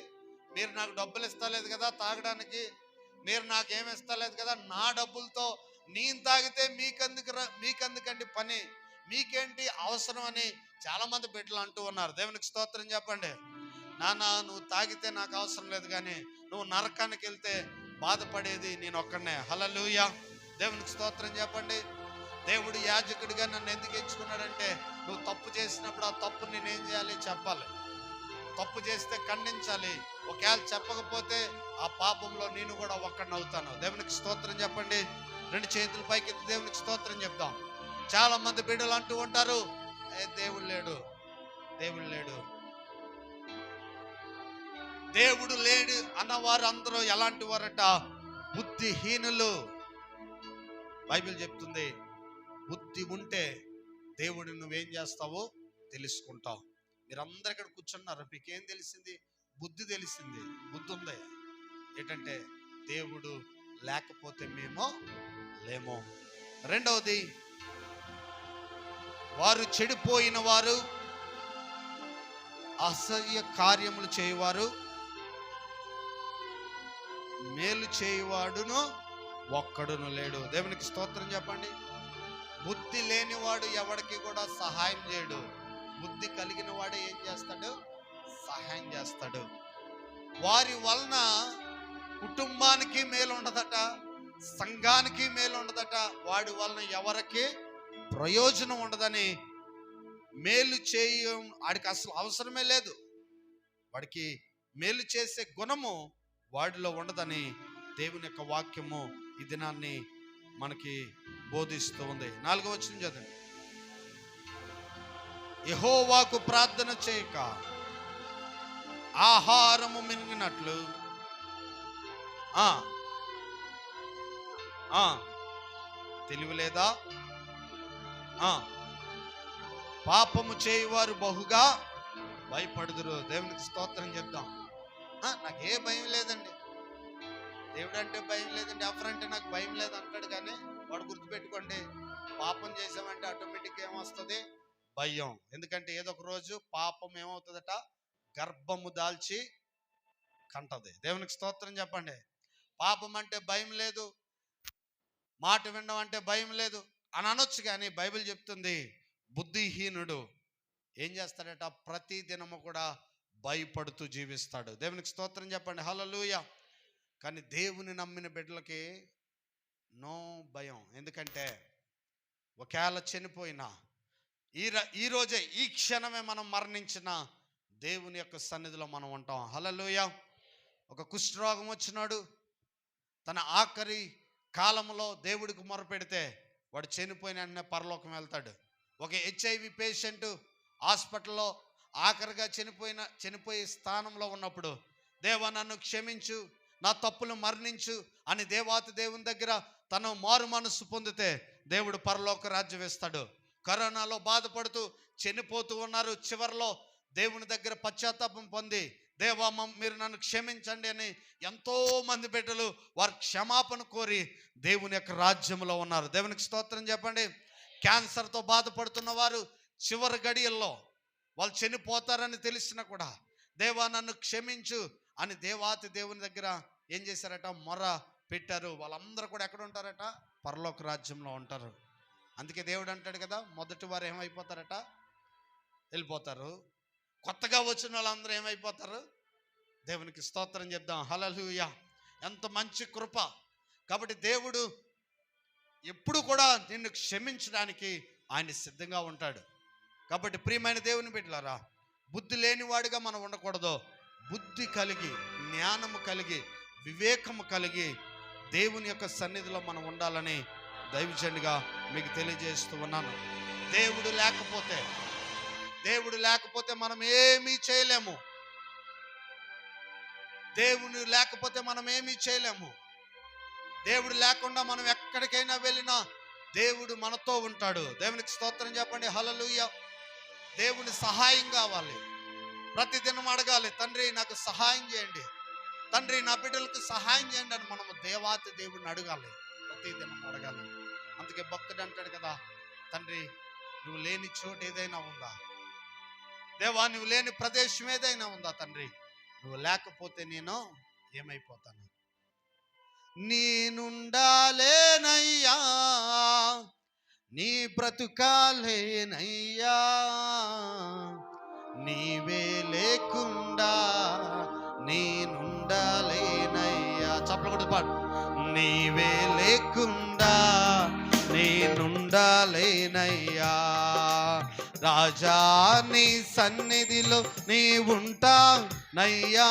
మీరు నాకు డబ్బులు ఇస్తలేదు కదా తాగడానికి, మీరు నాకేమి ఇస్తలేదు కదా, నా డబ్బులతో నేను తాగితే మీకెందుకండి పని, మీకేంటి అవసరం అని చాలామంది బిడ్డలు అంటూ ఉన్నారు. దేవునికి స్తోత్రం చెప్పండి. నాన్న, నువ్వు తాగితే నాకు అవసరం లేదు, కానీ నువ్వు నరకానికి వెళ్తే బాధపడేది నేను ఒక్కడనే. హల్లెలూయా. దేవునికి స్తోత్రం చెప్పండి. దేవుడు యాజకుడిగా నన్ను ఎందుకు ఎంచుకున్నాడంటే, నువ్వు తప్పు చేసినప్పుడు ఆ తప్పు నేనేం చేయాలి? చెప్పాలి. తప్పు చేస్తే ఖండించాలి. ఒకవేళ చెప్పకపోతే ఆ పాపంలో నేను కూడా ఒక్కడిని అవుతాను. దేవునికి స్తోత్రం చెప్పండి. 2 చేతుల పైకి దేవునికి స్తోత్రం చెప్దాం. చాలా మంది బిడ్డలు అంటూ ఉంటారు, దేవుడు లేడు, దేవుడు లేడు. దేవుడు లేడు అన్నవారు అందరూ ఎలాంటి వారట? బుద్ధిహీనులు. బైబిల్ చెప్తుంది, బుద్ధి ఉంటే దేవుడు నువ్వేం చేస్తావో తెలుసుకుంటావు. మీరందరూ ఇక్కడ కూర్చున్నారు, మీకేం తెలిసింది? బుద్ధి తెలిసింది. బుద్ధి ఉంది. ఏంటంటే దేవుడు లేకపోతే మేము లేమో. రెండవది, వారు చెడిపోయిన వారు, అసహ్య కార్యములు చేయువారు, మేలు చేయువాడును ఒక్కడును లేడు. దేవునికి స్తోత్రం చెప్పండి. బుద్ధి లేనివాడు ఎవడికి కూడా సహాయం చేయడు. బుద్ధి కలిగిన వాడు ఏం చేస్తాడు? సహాయం చేస్తాడు. వారి వలన కుటుంబానికి మేలు ఉండదట, సంఘానికి మేలు ఉండదట, వాడి వలన ఎవరికి ప్రయోజనం ఉండదని, మేలు చేయడం వాడికి అసలు అవసరమే లేదు, వాడికి మేలు చేసే గుణము వాడిలో ఉండదని దేవుని యొక్క వాక్యము ఈ దినాన్ని మనకి బోధిస్తూ ఉంది. 4వ వచనం చదవండి. యెహోవాకు ప్రార్థన చేయక ఆహారము మింగినట్లు తెలివి లేదా? పాపము చేయువారు బహుగా భయపడుదురు. దేవునికి స్తోత్రం చెప్దాం. నాకే భయం లేదండి, దేవుడు అంటే భయం లేదండి, ఎవరంటే నాకు భయం లేదు అంటాడు. కానీ వాడు గుర్తుపెట్టుకోండి, పాపం చేసామంటే ఆటోమేటిక్గా ఏమొస్తుంది? భయం. ఎందుకంటే ఏదో ఒక రోజు పాపం ఏమవుతుందట? గర్భము దాల్చి కంటది. దేవునికి స్తోత్రం చెప్పండి. పాపం అంటే భయం లేదు, మాట వినడం అంటే భయం లేదు అని అనొచ్చు. కానీ బైబిల్ చెప్తుంది బుద్ధిహీనుడు ఏం చేస్తాడట? ప్రతి దినము కూడా భయపడుతూ జీవిస్తాడు. దేవునికి స్తోత్రం చెప్పండి. హల్లెలూయా. కానీ దేవుని నమ్మిన బిడ్డలకి నో భయం. ఎందుకంటే ఒకవేళ చనిపోయినా ఈ రోజే ఈ క్షణమే మనం మరణించిన దేవుని యొక్క సన్నిధిలో మనం ఉంటాం. హల్లెలూయా. ఒక కుష్ఠరోగం వచ్చినాడు, తన ఆఖరి కాలంలో దేవుడికి మొరపెడితే వాడు చనిపోయిన వెంటనే పరలోకం వెళ్తాడు. ఒక HIV పేషెంట్ హాస్పిటల్లో ఆఖరిగా చనిపోయే స్థానంలో ఉన్నప్పుడు, దేవా నన్ను క్షమించు, నా తప్పులు మరణించు అని దేవాతి దేవుని దగ్గర తను మారు మనస్సు పొందితే దేవుడు పరలోక రాజ్యం ఇస్తాడు. కరోనాలో బాధపడుతూ చనిపోతూ ఉన్నారు, చివరిలో దేవుని దగ్గర పశ్చాత్తాపం పొంది, దేవా మీరు నన్ను క్షమించండి అని ఎంతో మంది బిడ్డలు వారు క్షమాపణ కోరి దేవుని యొక్క రాజ్యంలో ఉన్నారు. దేవునికి స్తోత్రం చెప్పండి. క్యాన్సర్తో బాధపడుతున్న వారు చివరి గడియల్లో వాళ్ళు చనిపోతారని తెలిసినా కూడా, దేవా నన్ను క్షమించు అని దేవాతి దేవుని దగ్గర ఏం చేశారట? మొర పెట్టారు. వాళ్ళందరూ కూడా ఎక్కడ ఉంటారట? పరలోక రాజ్యంలో ఉంటారు. అందుకే దేవుడు అంటాడు కదా, మొదటి వారు ఏమైపోతారట? వెళ్ళిపోతారు. కొత్తగా వచ్చిన వాళ్ళందరూ ఏమైపోతారు? దేవునికి స్తోత్రం చెప్దాం. హల్లెలూయా. ఎంత మంచి కృప. కాబట్టి దేవుడు ఎప్పుడు కూడా నిన్ను క్షమించడానికి ఆయన సిద్ధంగా ఉంటాడు. కాబట్టి ప్రియమైన దేవుని బిడ్డలారా, బుద్ధి లేనివాడిగా మనం ఉండకూడదు. బుద్ధి కలిగి, జ్ఞానము కలిగి, వివేకము కలిగి దేవుని యొక్క సన్నిధిలో మనం ఉండాలని దైవజనుడిగా మీకు తెలియజేస్తూ ఉన్నాను. దేవుడు లేకపోతే మనం ఏమీ చేయలేము. దేవుడు లేకపోతే మనం ఏమీ చేయలేము. దేవుడు లేకుండా మనం ఎక్కడికైనా వెళ్ళినా దేవుడు మనతో ఉంటాడు. దేవునికి స్తోత్రం చెప్పండి. హల్లెలూయా. దేవుని సహాయం కావాలి. ప్రతిదినం అడగాలి, తండ్రి నాకు సహాయం చేయండి, తండ్రి నా బిడ్డలకు సహాయం చేయండి అని మనము దేవాతి దేవుడిని అడగాలి, ప్రతిదినం అడగాలి. అందుకే భక్తుడు అంటాడు కదా, తండ్రి నువ్వు లేని చోటు ఏదైనా ఉందా? దేవా నువ్వు లేని ప్రదేశం ఏదైనా ఉందా? తండ్రి నువ్వు లేకపోతే నేను ఏమైపోతాను? నేనుండాలేనయ్యా, నీ బ్రతుకాలేనయ్యా, నీవే లేకుండా నేనుండాలేనయ్యా. చప్పట్లు కొట్టి పాడు. నీవే లేకుండా నేనుండాలేనయ్యా, రాజా నీ సన్నిధిలో నీ ఉంటా నయ్యా,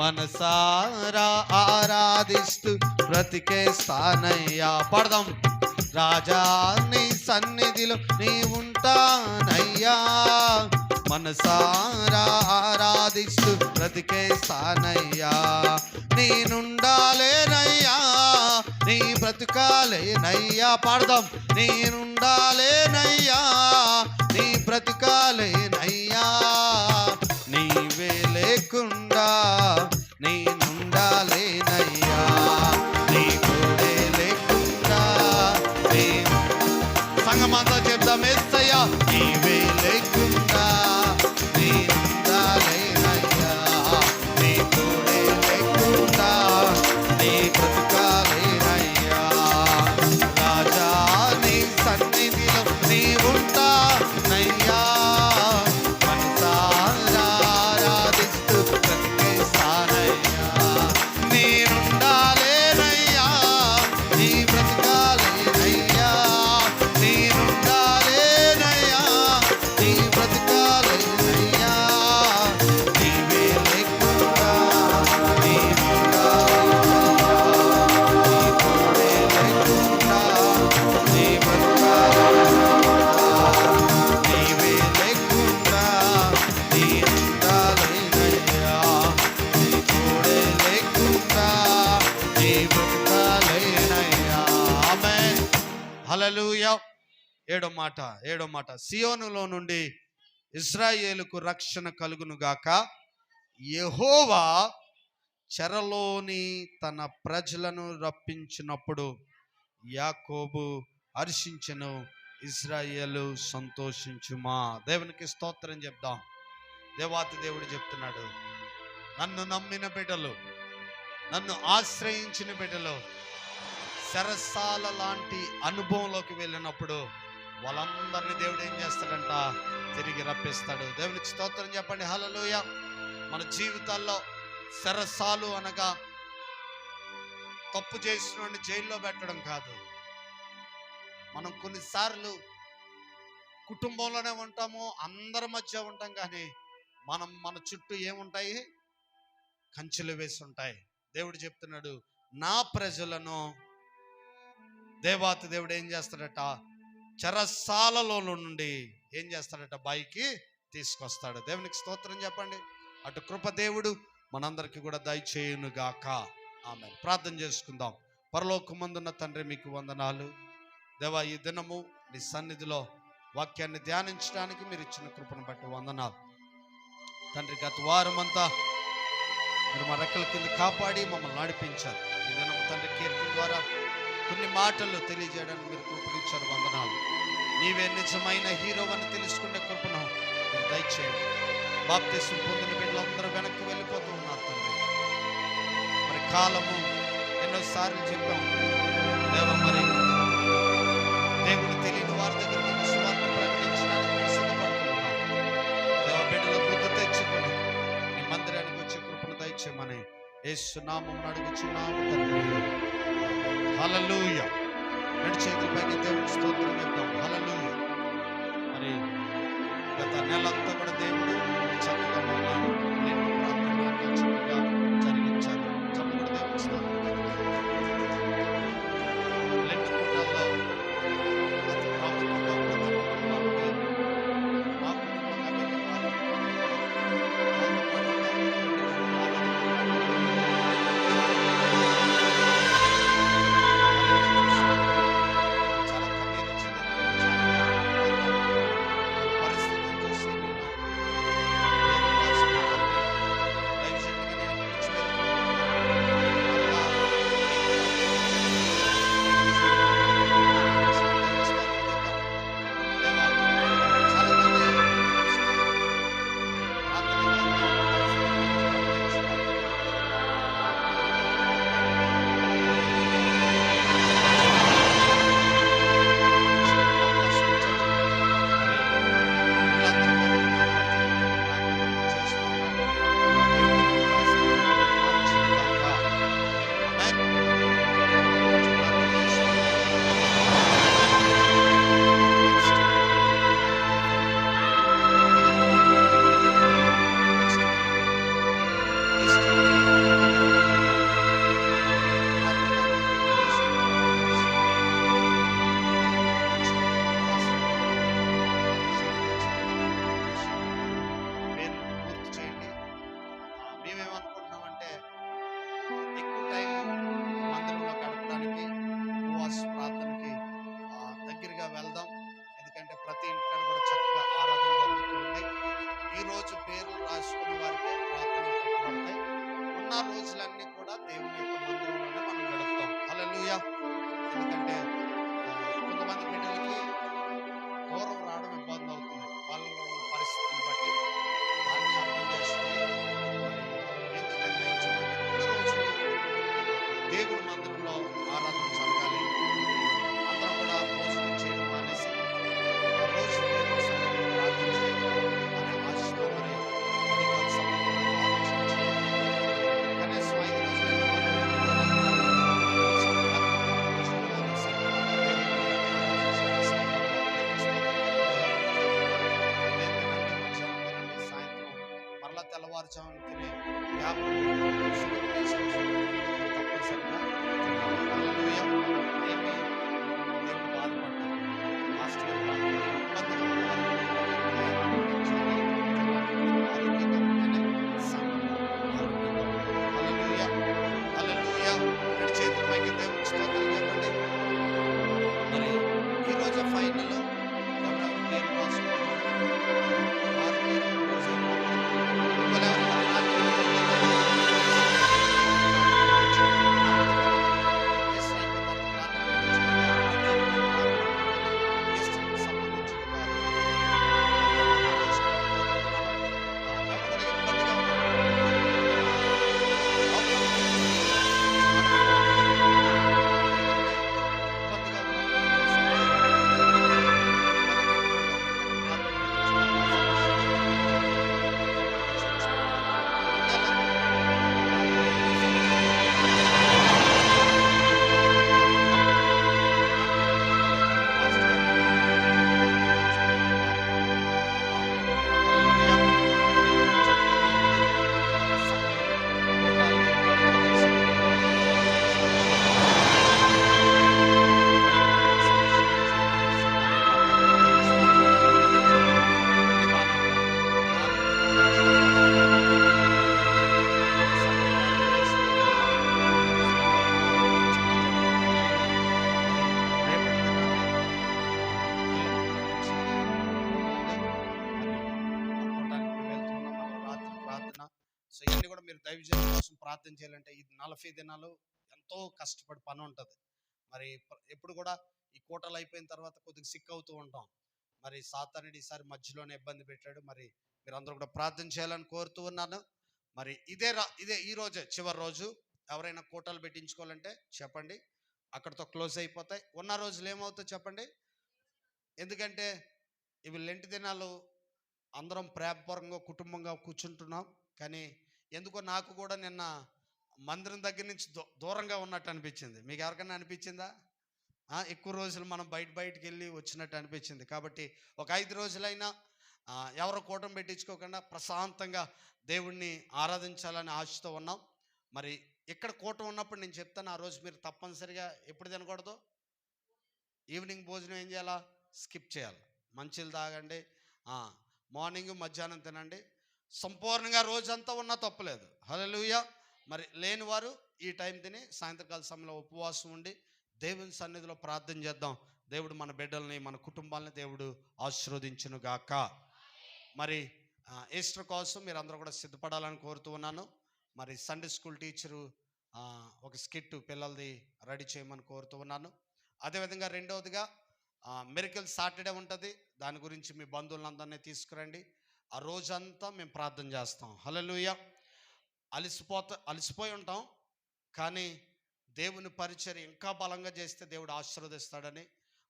మనసారా ఆరాధిస్తూ బ్రతికేస్తానయ్యా. పాడదాం. రాజా నీ సన్నిధిలో నీ ఉంటానయ్యా, మనసారా ఆరాధిస్తూ బ్రతికేస్తానయ్యా, నేనుండాలేనయ్యా, నీ బ్రతుకాలేనయ్యా. పాడదాం. నేనుండాలేనయ్యా, నీ బ్రతుకాలేనయ్యా, నీవే లేకుండా నేనుండాలేనయ్యా, నీ తోడే లేకుండా సంగమంతా చెప్దాం. యేసయ్యా నీవే లేకుండా నేనుండాలేనయ్యా, నీ తోడే లేకుండా నీ బ్రతుకాలేనయ్యా, రాజా నీ లేకుండానయ్యా మనసారా ఆరాధిస్తూ బ్రతికేస్తానయ్యా. నేనుండాలేనయ్యా నీ బ్రతకాలేనయ్యా, నేనుండాలేనయ్యా నీ బ్రతకాలేనయ్యా. నీవే లేకుండా నేనుండాలేనయ్యా, నీ తోడే లేకుండా నీ బ్రతకాలేనయ్యా. నీవే లేకుండా నేనుండాలేనయ్యా, నీ తోడే లేకుండా నీ బ్రతకాలేనయ్యా. ఆమేన్. హల్లెలూయా. ఏడో మాట సియోనులో నుండి ఇశ్రాయేలుకు రక్షణ కలుగును గాక. యెహోవా చెరలోని తన ప్రజలను రప్పించినప్పుడు యాకోబు హర్షించెను, ఇశ్రాయేలు సంతోషించుమా. దేవునికి స్తోత్రం చెప్దాం. దేవాతి దేవుడు చెప్తున్నాడు, నన్ను నమ్మిన బిడ్డలు, నన్ను ఆశ్రయించిన బిడ్డలు సరసాల లాంటి అనుభవంలోకి వెళ్ళినప్పుడు వాళ్ళందరినీ దేవుడు ఏం చేస్తాడంట? తిరిగి రప్పిస్తాడు. దేవునికి స్తోత్రం చెప్పండి. హల్లెలూయా. మన జీవితాల్లో సరసాలు అనగా తప్పు చేసిన జైల్లో పెట్టడం కాదు. మనం కొన్నిసార్లు కుటుంబంలోనే ఉంటాము, అందరి మధ్య ఉంటాం, కానీ మన చుట్టూ ఏముంటాయి? కంచెలు వేసి ఉంటాయి. దేవుడు చెప్తున్నాడు, నా ప్రజలను దేవాతి దేవుడు ఏం చేస్తాడట? చెరసాలలో నుండి ఏం చేస్తాడట? పైకి తీసుకొస్తాడు. దేవునికి స్తోత్రం చెప్పండి. అటు కృప దేవుడు మనందరికీ కూడా దయచేయును గాక. ఆమేన్. ప్రార్థన చేసుకుందాం. పరలోకమందున్న తండ్రి, మీకు వందనాలు దేవా. ఈ దినము నీ సన్నిధిలో వాక్యాన్ని ధ్యానించడానికి మీరు ఇచ్చిన కృపను బట్టి వందనాలు తండ్రి. గత వారమంతా మీరు మా రెక్కల కింద కాపాడి మమ్మల్ని నడిపించారు. ఈ దినము తండ్రి కీర్తన ద్వారా కొన్ని మాటలు తెలియజేయడానికి మీరు కృపనిచ్చారు. వందనాలు. నీవే నిజమైన హీరో అని తెలుసుకునే కృపను మీరు దయచేయండి. బాప్తిసం పొందిన బిడ్డలందరూ వెనక్కి వెళ్ళిపోతూ ఉన్నారు తండ్రి. మరి కాలము ఎన్నోసార్లు చెప్పాం దేవ, మరి దేవుడు తెలియని వారి దగ్గర నుంచి సువార్త ప్రకటించడానికి మేము సిద్ధపడుతున్నాం దేవ. బిడ్డలు బుద్ధి తెచ్చుకొని నీ మందిరానికి వచ్చే కృపను దయచేయమని యేసు నామమున అడుగుచున్నాము తండ్రి. హల్లెలూయా. రెండు చేతులపైకి దేవుని స్తోత్రం చెప్తాం. హల్లెలూయా. మరి గత నెలంతా కూడా దేవుడు చక్కగా మమ్మల్ని ప్రార్థనలు ఎంతో చక్కగా జరిగించారు. చక్కగా దేవుని స్తోత్రం. లెండి కూటాల్లో అతి ప్రాముఖ్యంగా ప్రతి కుటుంబానికి మా కుటుంబంగా వెళ్ళి వారి పరిస్థితిని చూసి నేను తెల్లవారుజామున తినే యాపిల్ షుగర్ పేషెంట్స్ తప్పనిసరిగా తినాలి. హల్లెలూయా. ఏమి దేవుడు బాధపడ్డారు, మాస్టర్ గారు బాధపడ్డారు, ఇబ్బందిగా ఉన్నారు, ఆరోగ్యంగా ఉంటేనే సంఘం ఆరోగ్యంగా ఉంటుంది. హల్లెలూయా. హల్లెలూయా. రెండు చేతుల పైకి దేవునికి స్తోత్రం చెప్పండి. మరి ఈ రోజు ఫైనల్ ఎవరెవరు పేరు రాసుకున్నారు, వారి పేరు ఈ రోజు ఇంకొకరెవరైనా యేసు అయిపోయిన తర్వాత యేసుకి సంబంధించిన కాదు. ఎవరికైనా ఇబ్బందిగా సో ఇవన్నీ కూడా మీరు దైవజనం కోసం ప్రార్థన చేయాలంటే ఇది 40 దినాలు ఎంతో కష్టపడి పని ఉంటుంది. మరి ఎప్పుడు కూడా ఈ కూటలు అయిపోయిన తర్వాత కొద్దిగా సిక్ అవుతూ ఉంటాం. మరి సాతానుడు ఈసారి మధ్యలోనే ఇబ్బంది పెట్టాడు. మరి మీరందరూ కూడా ప్రార్థన చేయాలని కోరుతూ ఉన్నాను. మరి ఇదే ఈ రోజే చివరి రోజు. ఎవరైనా కూటలు పెట్టించుకోవాలంటే చెప్పండి, అక్కడితో క్లోజ్ అయిపోతాయి. ఉన్న రోజులు ఏమవుతుందో చెప్పండి. ఎందుకంటే ఇవి లెంటి దినాలు, అందరం ప్రేమపూర్వకంగా కుటుంబంగా కూర్చుంటున్నాం. కానీ ఎందుకో నాకు కూడా నిన్న మందిరం దగ్గర నుంచి దూరంగా ఉన్నట్టు అనిపించింది. మీకు ఎవరికైనా అనిపించిందా? ఎక్కువ రోజులు మనం బయటికి వెళ్ళి వచ్చినట్టు అనిపించింది. కాబట్టి ఒక 5 రోజులైనా ఎవరో కూటం పెట్టించుకోకుండా ప్రశాంతంగా దేవుణ్ణి ఆరాధించాలని ఆశతో ఉన్నాం. మరి ఇక్కడ కూటం ఉన్నప్పుడు నేను చెప్తాను, ఆ రోజు మీరు తప్పనిసరిగా ఎప్పుడు తినకూడదు, ఈవినింగ్ భోజనం ఏం చేయాలా, స్కిప్ చేయాలి. మంచిలు తాగండి, మార్నింగ్ మధ్యాహ్నం తినండి, సంపూర్ణంగా రోజంతా ఉన్నా తప్పులేదు. హల్లెలూయా. మరి లేని వారు ఈ టైం తిని సాయంత్రకాల సమయంలో ఉపవాసం ఉండి దేవుని సన్నిధిలో ప్రార్థన చేద్దాం. దేవుడు మన బిడ్డల్ని, మన కుటుంబాలని దేవుడు ఆశీర్వదించును గాక. మరి ఈస్టర్ కోసం మీరు అందరూ కూడా సిద్ధపడాలని కోరుతూ ఉన్నాను. మరి సండే స్కూల్ టీచరు ఒక స్కిట్ పిల్లలది రెడీ చేయమని కోరుతూ ఉన్నాను. అదేవిధంగా రెండవదిగా మిరకిల్ సాటర్డే ఉంటుంది. దాని గురించి మీ బంధువులందరినీ తీసుకురండి. ఆ రోజంతా మేము ప్రార్థన చేస్తాం. హల్లెలూయా. అలసిపోయి ఉంటాం, కానీ దేవుని పరిచర్య ఇంకా బలంగా చేస్తే దేవుడు ఆశీర్వదిస్తాడని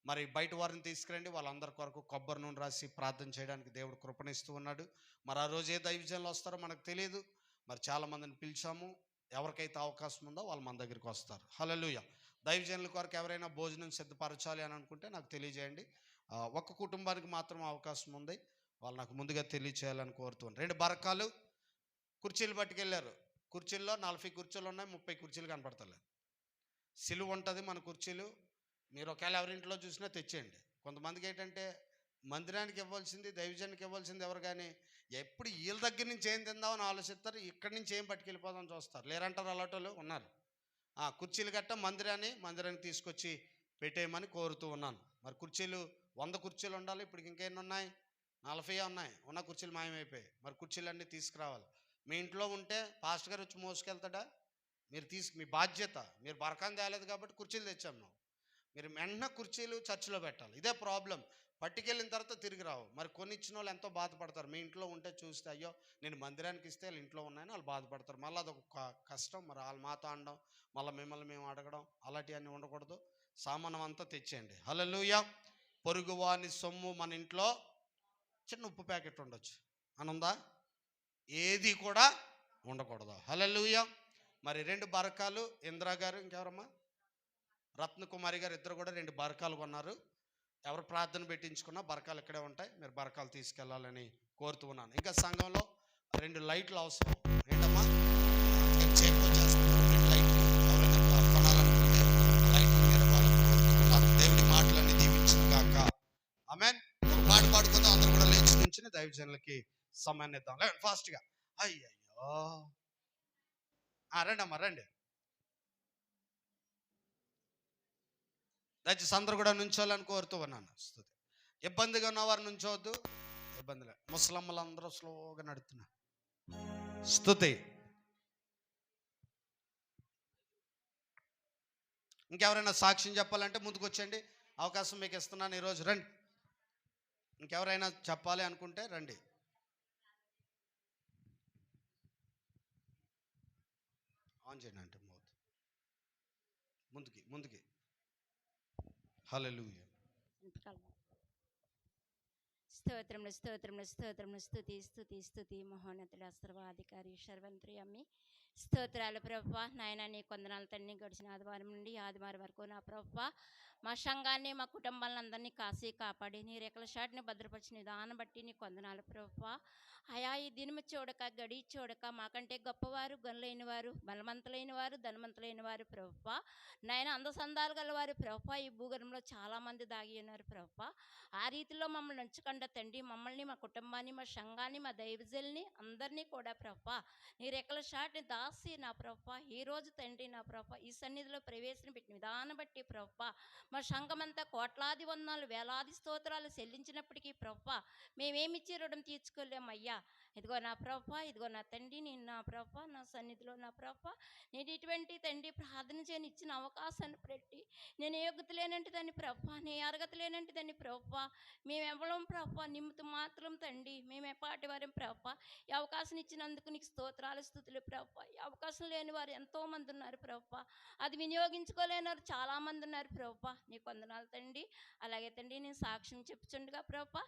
మరి బయట వారిని తీసుకురండి. వాళ్ళందరి కొరకు కొబ్బరి నూనె రాసి ప్రార్థన చేయడానికి దేవుడు కృపణిస్తూ ఉన్నాడు. మరి ఆ రోజు ఏ దైవజనులు వస్తారో మనకు తెలియదు. మరి చాలామందిని పిలిచాము. ఎవరికైతే అవకాశం ఉందో వాళ్ళు మన దగ్గరికి వస్తారు. హల్లెలూయా. దైవజనుల కొరకు ఎవరైనా భోజనం సిద్ధపరచాలి అని అనుకుంటే నాకు తెలియజేయండి. ఒక్క కుటుంబానికి మాత్రం అవకాశం ఉంది. వాళ్ళు నాకు ముందుగా తెలియచేయాలని కోరుతున్నాను. 2 బరకాలు కుర్చీలు పట్టుకెళ్ళారు. కుర్చీల్లో 40 కుర్చీలు ఉన్నాయి, 30 కుర్చీలు కనపడతలేదు. సిలువ ఉంటుంది మన కుర్చీలు. మీరు ఒకవేళ ఎవరింట్లో చూసినా తెచ్చేయండి. కొంతమందికి ఏంటంటే మందిరానికి ఇవ్వాల్సింది, దైవజనానికి ఇవ్వాల్సింది ఎవరు, కానీ ఎప్పుడు వీళ్ళ దగ్గర నుంచి ఏం తిందామని ఆలోచిస్తారు, ఇక్కడి నుంచి ఏం పట్టుకెళ్ళిపోదామని చూస్తారు. లేరంటారు, అలాంటి ఉన్నారు. కుర్చీలు గట్ట మందిరానికి తీసుకొచ్చి పెట్టేయమని కోరుతూ ఉన్నాను. మరి కుర్చీలు 100 కుర్చీలు ఉండాలి. ఇప్పుడు ఇంకెన్ని ఉన్నాయి? 40 ఉన్నాయి. ఉన్న కుర్చీలు మాయమైపోయాయి. మరి కుర్చీలన్నీ తీసుకురావాలి. మీ ఇంట్లో ఉంటే పాస్టర్ గారు వచ్చి మోసుకెళ్తాడా? మీ బాధ్యత. మీరు బరకాన్ని తేలేదు కాబట్టి కుర్చీలు తెచ్చాం మేము. మీరు వెంటనే కుర్చీలు చర్చిలో పెట్టాలి. ఇదే ప్రాబ్లం. పట్టుకెళ్ళిన తర్వాత తిరిగి రావు. మరి కొన్ని ఇచ్చిన వాళ్ళు ఎంతో బాధపడతారు. మీ ఇంట్లో ఉంటే చూస్తే, అయ్యో నేను మందిరానికి ఇస్తే వాళ్ళ ఇంట్లో ఉన్నాయని వాళ్ళు బాధపడతారు. మళ్ళీ అదొక కష్టం. మరి వాళ్ళు మాతో అనడం, మళ్ళీ మిమ్మల్ని మేము అడగడం, అలాంటివన్నీ ఉండకూడదు. సామానం అంతా తెచ్చేయండి. హల్లెలూయా. పొరుగువాని సొమ్ము మన ఇంట్లో చిన్న ఉప్పు ప్యాకెట్ ఉండొచ్చు అని ఉందా? ఏది కూడా ఉండకూడదు. హల్లెలూయా. మరి 2 బరకాలు ఇందిరా గారు, ఇంకెవరమ్మా, రత్నకుమారి గారు, ఇద్దరు కూడా 2 బరకాలు కొన్నారు. ఎవరు ప్రార్థన పెట్టించుకున్నా బరకాలు ఇక్కడే ఉంటాయి. మీరు బరకాలు తీసుకెళ్లాలని కోరుతూ ఉన్నాను. ఇంకా సంఘంలో 2 లైట్లు అవసరం. ఏంటమ్మా? నేను చేతితో చేస్తున్నాను 2 లైట్లు. ఎవరైనా కొనాలనుకుంటే లైట్లు నిలపాలని కోరుకుంటున్నాను. దేవుని మాటలన్నీ దీవించును గాక. ఆమేన్. ఒక పాట పాడుకుందాం. అందరూ కూడా లేచి నుంచుని దైవజనులకి సమయాన్ని ఇద్దాం. లేండి ఫాస్ట్గా. అయ్యయ్యో, రండి అమ్మా, రండి. దయచేసి అందరూ కూడా నుంచోవాలని కోరుతూ ఉన్నాను. స్తుతి. ఇబ్బందిగా ఉన్నవారు నుంచోవద్దు. ఇబ్బంది లేదు. ముసలమ్మలు అందరూ స్లోగా నడుతున్నారు. స్తుతి. ఇంకెవరైనా సాక్ష్యం చెప్పాలంటే ముందుకు వచ్చేయండి. అవకాశం మీకు ఇస్తున్నాను ఈరోజు. రండి. ఇంకెవరైనా చెప్పాలి అనుకుంటే రండి. ఆన్ చేయండి అంటే ముందుకి ముందుకి. హల్లెలూయా. స్తోత్రములు స్తోత్రములు స్తోత్రములు స్తుతి స్తుతి స్తుతి మహోన్నతుడ సర్వాధికారి సర్వంత్రియమి స్తోత్రాలు ప్రభువా. నాయన నీ కొందనాలు తండ్రి. గడిచిన ఆదివారం నుండి ఆదివారం వరకు నా ప్రభువా మా సంఘాన్ని మా కుటుంబాలను అందరినీ కాసి కాపాడి నీ రెక్కల షాట్ని భద్రపరిచిన విధానం బట్టి నీ కొందనాలు ప్రభువా. అయా ఈ దినము చూడక గడి చూడక మాకంటే గొప్పవారు, గనులైన వారు, బలవంతులైన వారు, ధనవంతులైన వారు ప్రభువా. నాయన అందసందాలు గలవారు ప్రభువా ఈ భూగర్భంలో చాలామంది దాగి ఉన్నారు ప్రభువా. ఆ రీతిలో మమ్మల్ని ఉంచకుండా తండ్రి, మమ్మల్ని మా కుటుంబాన్ని మా సంఘాన్ని మా దైవజల్ని అందరినీ కూడా ప్రభువా నీ రెక్కల షాట్ని దాసి నా ప్రభువా ఈరోజు తండ్రి నా ప్రభువా ఈ సన్నిధిలో ప్రవేశం పెట్టిన విధానం బట్టి ప్రభువా మా సంఘమంతా కోట్లాది వందనాలు వేలాది స్తోత్రాలు చెల్లించినప్పటికీ ప్రభువా మేమేమిచ్చి రుణం తీర్చుకోలేమయ్యా. ఇదిగో నా ప్రభువా, ఇదిగో నా తండ్రి, నేను నా ప్రభువా నా సన్నిధిలో నా ప్రభువా నేను ఇటువంటి తండ్రి ప్రార్థన చేయని ఇచ్చిన అవకాశాన్ని పెట్టి నేను యోగ్యత లేనంటిదని ప్రభువా, నీ అర్హత లేనంటిదని ప్రభువా మేమెవ్వడం ప్రభువా నిమిత్తం మాత్రం తండ్రి మేము ఎపాటి వారం ప్రభువా ఈ అవకాశం ఇచ్చినందుకు నీకు స్తోత్రాలు స్తుతులు ప్రభువా. ఈ అవకాశం లేని వారు ఎంతోమంది ఉన్నారు ప్రభువా. అది వినియోగించుకోలేని వారు చాలామంది ఉన్నారు ప్రభువా. నీ కొందనాలు తండ్రి. అలాగే తండ్రి నేను సాక్ష్యం చెప్పుచుండగా ప్రభువా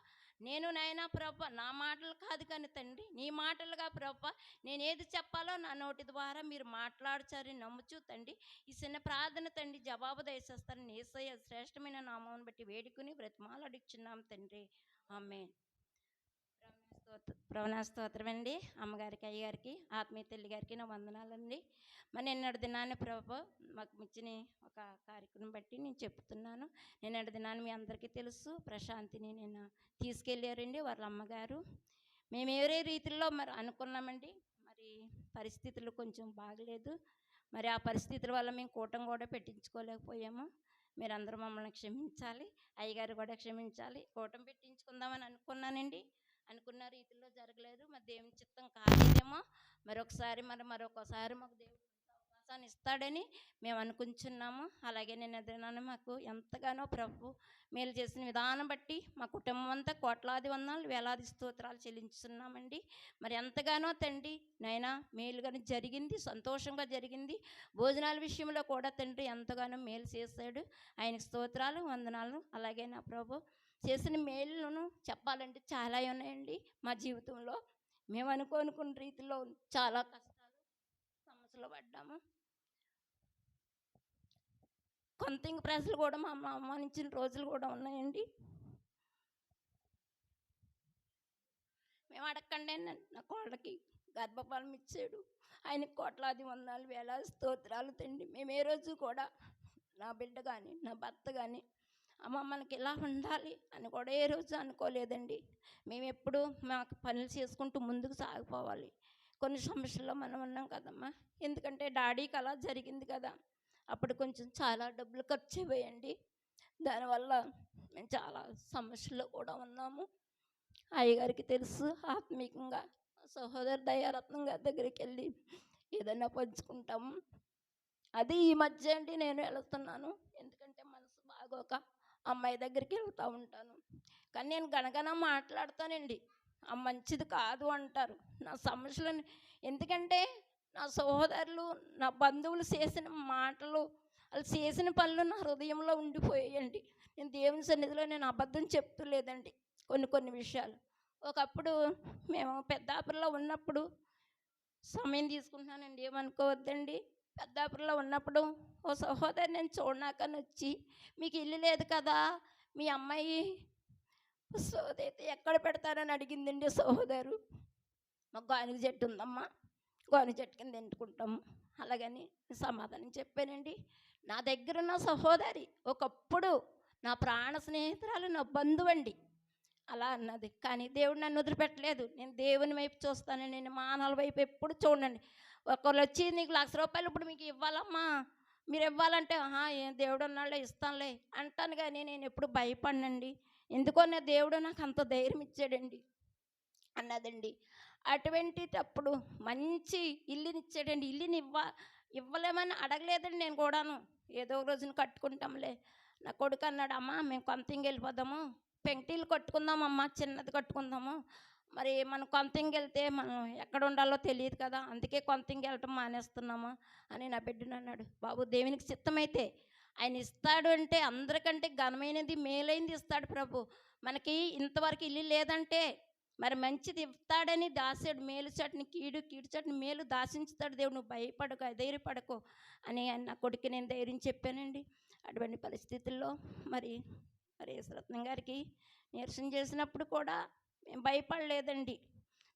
నేను నాయనా ప్రభువా నా మాటలు కాదు కానీ తండ్రి నీ మాటలుగా ప్రభువా నేను ఏది చెప్పాలో నా నోటి ద్వారా మీరు మాట్లాడుచారని నమ్ముచు తండ్రి ఈ చిన్న ప్రార్థన తండ్రి జవాబు దయచేస్తారని యేసయ్య శ్రేష్టమైన నామం బట్టి వేడుకుని బ్రతిమాలడిచున్నాం తండ్రి. ఆమేన్. ప్రవణ స్తోత్రం అండి. అమ్మగారికి, అయ్యగారికి, ఆత్మీయ తల్లి గారికి నా వందనాలండి. మరి నిన్నటి దినాన్ని ప్రభు మాకు ఇచ్చిన ఒక కార్యక్రమం బట్టి నేను చెప్తున్నాను. నిన్నటి దినాన్ని మీ అందరికీ తెలుసు. ప్రశాంతిని నేను తీసుకెళ్ళారండి వాళ్ళ అమ్మగారు. మేము వేరే రీతిలో మరి అనుకున్నామండి. మరి పరిస్థితులు కొంచెం బాగలేదు. మరి ఆ పరిస్థితుల వల్ల మేము కూటం కూడా పెట్టించుకోలేకపోయాము. మీరందరూ మమ్మల్ని క్షమించాలి, అయ్యగారు కూడా క్షమించాలి. కూటం పెట్టించుకుందామని అనుకున్నానండి. అనుకున్న రీతిలో జరగలేదు. మరి దేవుని చిత్తం కాలేదేమో. మరొకసారి మరొకసారి మాకు దేవుడు అవకాశాన్ని ఇస్తాడని మేము అనుకుంటున్నాము. అలాగే నేను దినాన్ని మాకు ఎంతగానో ప్రభు మేలు చేసిన విధానం బట్టి మా కుటుంబం అంతా కోట్లాది వందనాలు వేలాది స్తోత్రాలు చెల్లించుతున్నామండి. మరి ఎంతగానో తండ్రి నైనా మేలుగానే జరిగింది, సంతోషంగా జరిగింది. భోజనాల విషయంలో కూడా తండ్రి ఎంతగానో మేలు చేశాడు. ఆయనకు స్తోత్రాలు వందనాలు. అలాగే నా ప్రభు చేసిన మేలును చెప్పాలంటే చాలా ఉన్నాయండి. మా జీవితంలో మేము అనుకున్న రీతిలో చాలా కష్టాలు సమస్యలు పడ్డాము. కొంత ఇంక ప్రజలు కూడా మా అవమానించిన రోజులు కూడా ఉన్నాయండి. మేము అడగండి నా కోళ్ళకి గర్భఫలం ఇచ్చాడు. ఆయనకు కోట్లాది వందనాలు వేలాది స్తోత్రాలు తండ్రి. మేము ఏ రోజు కూడా నా బిడ్డ కానీ నా భర్త కానీ అమ్మ మనకి ఇలా ఉండాలి అని కూడా ఏ రోజు అనుకోలేదండి. మేము ఎప్పుడు మాకు పనులు చేసుకుంటూ ముందుకు సాగిపోవాలి. కొన్ని సమస్యల్లో మనం ఉన్నాం కదమ్మా. ఎందుకంటే డాడీకి అలా జరిగింది కదా. అప్పుడు కొంచెం చాలా డబ్బులు ఖర్చు అయిపోయండి. దానివల్ల మేము చాలా సమస్యల్లో కూడా ఉన్నాము. అయ్యగారికి తెలుసు. ఆత్మీయంగా సహోదరు దయారత్నం గారి దగ్గరికి వెళ్ళి ఏదైనా పంచుకుంటాము. అది ఈ మధ్య అండి నేను వెళుతున్నాను. ఎందుకంటే మనసు బాగోక అమ్మాయి దగ్గరికి వెళ్తూ ఉంటాను. కానీ నేను గనగన మాట్లాడతానండి. ఆ మంచిది కాదు అంటారు నా సమస్యలను. ఎందుకంటే నా సహోదరులు నా బంధువులు చేసిన మాటలు వాళ్ళు చేసిన పనులు నా హృదయంలో ఉండిపోయాయండి. నేను దేవుని సన్నిధిలో నేను అబద్ధం చెప్తలేదండి. కొన్ని విషయాలు ఒకప్పుడు మేము పెద్దాపురంలో ఉన్నప్పుడు సమయం తీసుకుంటున్నానండి, ఏమనుకోవద్దండి. పెద్దాపురంలో ఉన్నప్పుడు ఓ సహోదరు నేను చూడనాకని వచ్చి మీకు ఇల్లు లేదు కదా, మీ అమ్మాయి సోదైతే ఎక్కడ పెడతారని అడిగిందండి సహోదరు. ఒక గానుగ చెట్టు ఉందమ్మా, గానుగ చెట్టు కింద ఎంటుకుంటాము అలాగని సమాధానం చెప్పానండి. నా దగ్గర ఉన్న సహోదరి ఒకప్పుడు నా ప్రాణ స్నేహితురాలు, నా బంధువండి, అలా అన్నది. కానీ దేవుడు నన్ను వదిలిపెట్టలేదు. నేను దేవుని వైపు చూస్తాను, నేను మానవుల వైపు ఎప్పుడు చూడండి. ఒకళ్ళు వచ్చి నీకు ₹1,00,000 ఇప్పుడు మీకు ఇవ్వాలమ్మా, మీరు ఇవ్వాలంటే ఏం దేవుడు ఉన్నాళ్ళే ఇస్తానులే అంటాను. కానీ నేను ఎప్పుడు భయపడినండి. ఎందుకో నా దేవుడు నాకు అంత ధైర్యం ఇచ్చాడండి అన్నదండి. అటువంటిటప్పుడు మంచి ఇల్లునిచ్చాడండి. ఇల్లుని ఇవ్వలేమని అడగలేదండి నేను కూడాను. ఏదో ఒక రోజున కట్టుకుంటాంలే. నా కొడుకు అన్నాడు, అమ్మ మేము కొంతంగా వెళ్ళిపోదాము, పెంకుటిల్లు కట్టుకుందామమ్మా, చిన్నది కట్టుకుందాము. మరి మనం కొంతంగా వెళ్తే మనం ఎక్కడ ఉండాలో తెలియదు కదా, అందుకే కొంతంగా వెళ్ళటం మానేస్తున్నాము అని నా బిడ్డను అన్నాడు. బాబు, దేవునికి చిత్తమైతే ఆయన ఇస్తాడు అంటే అందరికంటే ఘనమైనది మేలైనది ఇస్తాడు ప్రభు. మనకి ఇంతవరకు ఇల్లు లేదంటే మరి మంచిది ఇస్తాడని దాసాడు. మేలు చట్ని కీడు, కీడు చట్ని మేలు దాసించుతాడు దేవుడు. నువ్వు భయపడకు, అధైర్యపడకు అని నా కొడుకు నేను ధైర్యం చెప్పానండి. అటువంటి పరిస్థితుల్లో మరి యేసురత్నం గారికి నీరసం చేసినప్పుడు కూడా మేము భయపడలేదండి.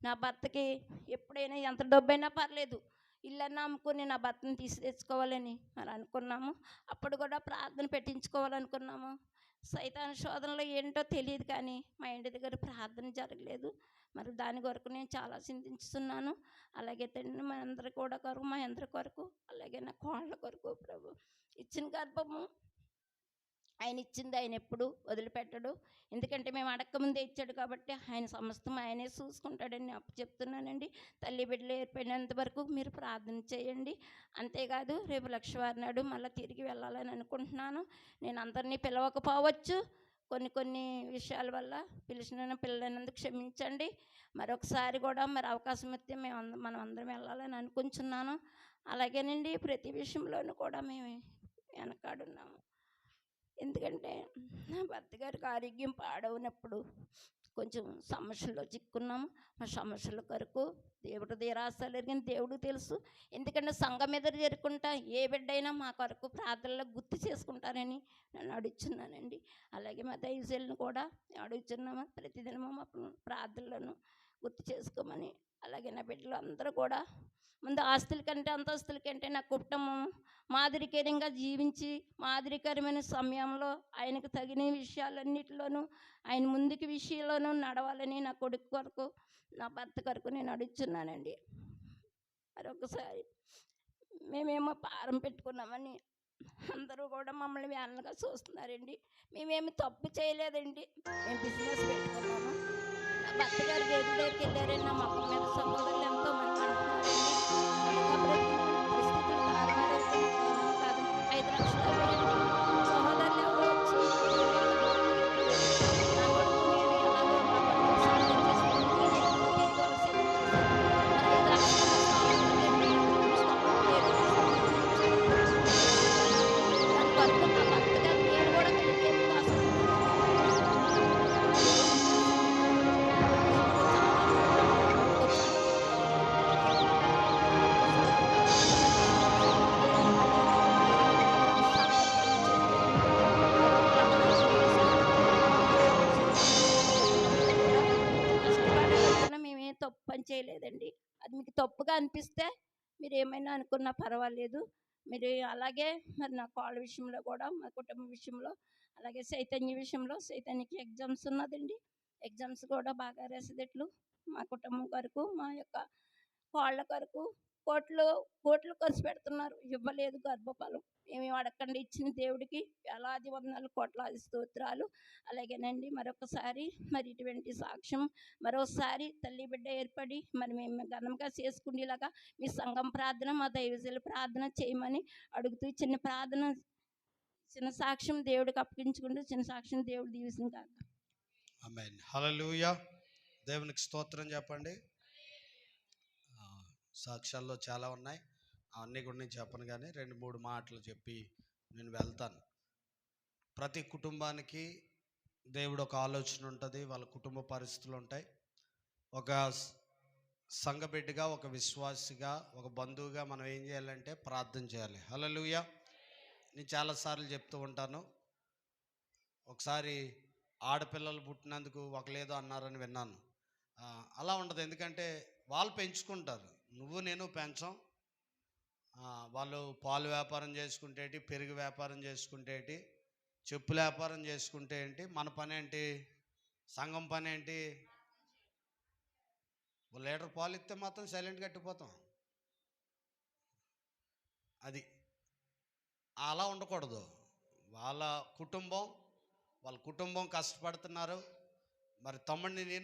నా భర్తకి ఎప్పుడైనా ఎంత డబ్బైనా పర్లేదు, ఇల్లన్నా అమ్ముకుని నా భర్తను తీసి తెచ్చుకోవాలని మరి అనుకున్నాము. అప్పుడు కూడా ప్రార్థన పెట్టించుకోవాలనుకున్నాము. సైతాను శోధనలో ఏంటో తెలియదు, కానీ మా ఇంటి దగ్గర ప్రార్థన జరగలేదు. మరి దాని కొరకు నేను చాలా చింతిస్తున్నాను. అలాగే తండ్రి, మా అందరి కూడా కొరకు, మా అందరి కొరకు, అలాగే నా కోళ్ళ కొరకు ప్రభు ఇచ్చిన గర్భము ఆయన ఇచ్చింది ఆయన ఎప్పుడు వదిలిపెట్టడు. ఎందుకంటే మేము అడక్కముందే ఇచ్చాడు కాబట్టి ఆయన సమస్తం ఆయనే చూసుకుంటాడని అప్పు చెప్తున్నానండి. తల్లి బిడ్డలు ఏర్పడినంత వరకు మీరు ప్రార్థన చేయండి. అంతేకాదు రేపు లక్షవారి నాడు మళ్ళీ తిరిగి వెళ్ళాలని అనుకుంటున్నాను. నేను అందరినీ పిలవకపోవచ్చు, కొన్ని విషయాల వల్ల పిలిచిన పిల్లలందుకు క్షమించండి. మరొకసారి కూడా మరి అవకాశం ఇస్తే మనం అందరం వెళ్ళాలని అనుకుంటున్నాను. అలాగేనండి ప్రతి విషయంలోనూ కూడా మేము వెనకాడున్నాము. ఎందుకంటే నా భర్త గారికి ఆరోగ్యం పాడవునప్పుడు కొంచెం సమస్యల్లో చిక్కున్నాము. మా సమస్యల కొరకు దేవుడు తీరాసలేని దేవుడు తెలుసు. ఎందుకంటే సంఘం ఎదురు జరుపుకుంటా ఏ బిడ్డైనా మా కొరకు ప్రార్థనలో గుర్తు చేసుకుంటారని నన్ను అడుగుతున్నానండి. అలాగే మా దైవజనులను కూడా అడుగుతున్నాము, ప్రతిదినము మా ప్రార్థనలను గుర్తు చేసుకోమని. అలాగే నా బిడ్డలు అందరూ కూడా ముందు ఆస్తుల కంటే అంతస్తుల కంటే నా కుటుంబం మాదిరికరంగా జీవించి మాదిరికరమైన సమయంలో ఆయనకు తగిన విషయాలన్నిటిలోనూ ఆయన ముందుకు విషయంలోనూ నడవాలని నా కొడుకు కొరకు, నా భర్త కొరకు నేను అడుగుతున్నానండి. మరొకసారి మేమేమో పారం పెట్టుకున్నామని అందరూ కూడా మమ్మల్ని వేలనగా చూస్తున్నారండి. మేమేమి తప్పు చేయలేదండి, మేము బిజినెస్ పెట్టుకున్నాము. నా భర్త గారు దేవుడి దగ్గరికి వెళ్ళారని నా మొక్క మీద సహోదరులు ఎంతో మంది అంటున్నారండి. పరిస్థితులు కాదు, 5 లక్షలు అవ్వండి. సహోదరులు ఎవరో వచ్చి నా కొడుకు నేను ఎలాగో మా పనులు సాయం చేసుకుని తీసుకోవాల్సింది మరి 5 లక్షలు దాని కొరకు నా భర్త గారు నేను కూడా కలిగేది కాదు. మేమేం తప్పు పని చేయలేదండి. అది మీకు తప్పుగా అనిపిస్తే మీరు ఏమైనా అనుకున్నా పర్వాలేదు. మీరు అలాగే మరి నా కాళ్ళ విషయంలో కూడా, మా కుటుంబ విషయంలో, అలాగే చైతన్య విషయంలో, చైతన్యకి ఎగ్జామ్స్ ఉన్నదండి. ఎగ్జామ్స్ కూడా బాగా రాసేటట్లు మా కుటుంబం కొరకు, మా యొక్క వాళ్ళ కొరకు కోట్లు ఖర్చు పెడుతున్నారు, ఇవ్వలేదు గర్భఫలం. ఏమేమి అడగండి ఇచ్చిన దేవుడికి వేలాది వందనాలు, కోట్లాది స్తోత్రాలు. అలాగేనండి మరొకసారి మరి ఇటువంటి సాక్ష్యం మరోసారి తల్లి బిడ్డ ఏర్పడి మరి మేము ఘనంగా చేసుకునేలాగా మీ సంఘం ప్రార్థన, మా దైవజనుల ప్రార్థన చేయమని అడుగుతూ చిన్న సాక్ష్యం దేవుడికి అప్పగించుకుంటూ చిన్న సాక్ష్యం దేవుడు దీవించిన కాక. ఆమేన్. హల్లెలూయా. దేవునికి స్తోత్రం చెప్పండి. సాక్ష్యాల్లో చాలా ఉన్నాయి, అవన్నీ కూడా నేను చెప్పను, కానీ 2-3 మాటలు చెప్పి నేను వెళ్తాను. ప్రతి కుటుంబానికి దేవుడు ఒక ఆలోచన ఉంటుంది, వాళ్ళ కుటుంబ పరిస్థితులు ఉంటాయి. ఒక సంఘ బిడ్డగా, ఒక విశ్వాసిగా, ఒక బంధువుగా మనం ఏం చేయాలంటే ప్రార్థన చేయాలి. హల్లెలూయా. నేను చాలాసార్లు చెప్తూ ఉంటాను. ఒకసారి ఆడపిల్లలు పుట్టినందుకు ఒకలేదో అన్నారని విన్నాను. అలా ఉండదు. ఎందుకంటే వాళ్ళు పెంచుకుంటారు, నువ్వు నేను పెంచం. వాళ్ళు పాలు వ్యాపారం చేసుకుంటేటి, పెరుగు వ్యాపారం చేసుకుంటేటి, చెప్పుల వ్యాపారం చేసుకుంటే ఏంటి, మన పని ఏంటి, సంఘం పని ఏంటి? ఓ లీటర్ పాలు ఇస్తే మాత్రం సైలెంట్ కట్టిపోతాం. అది అలా ఉండకూడదు. వాళ్ళ కుటుంబం కష్టపడుతున్నారు. మరి తమ్ముడిని నేను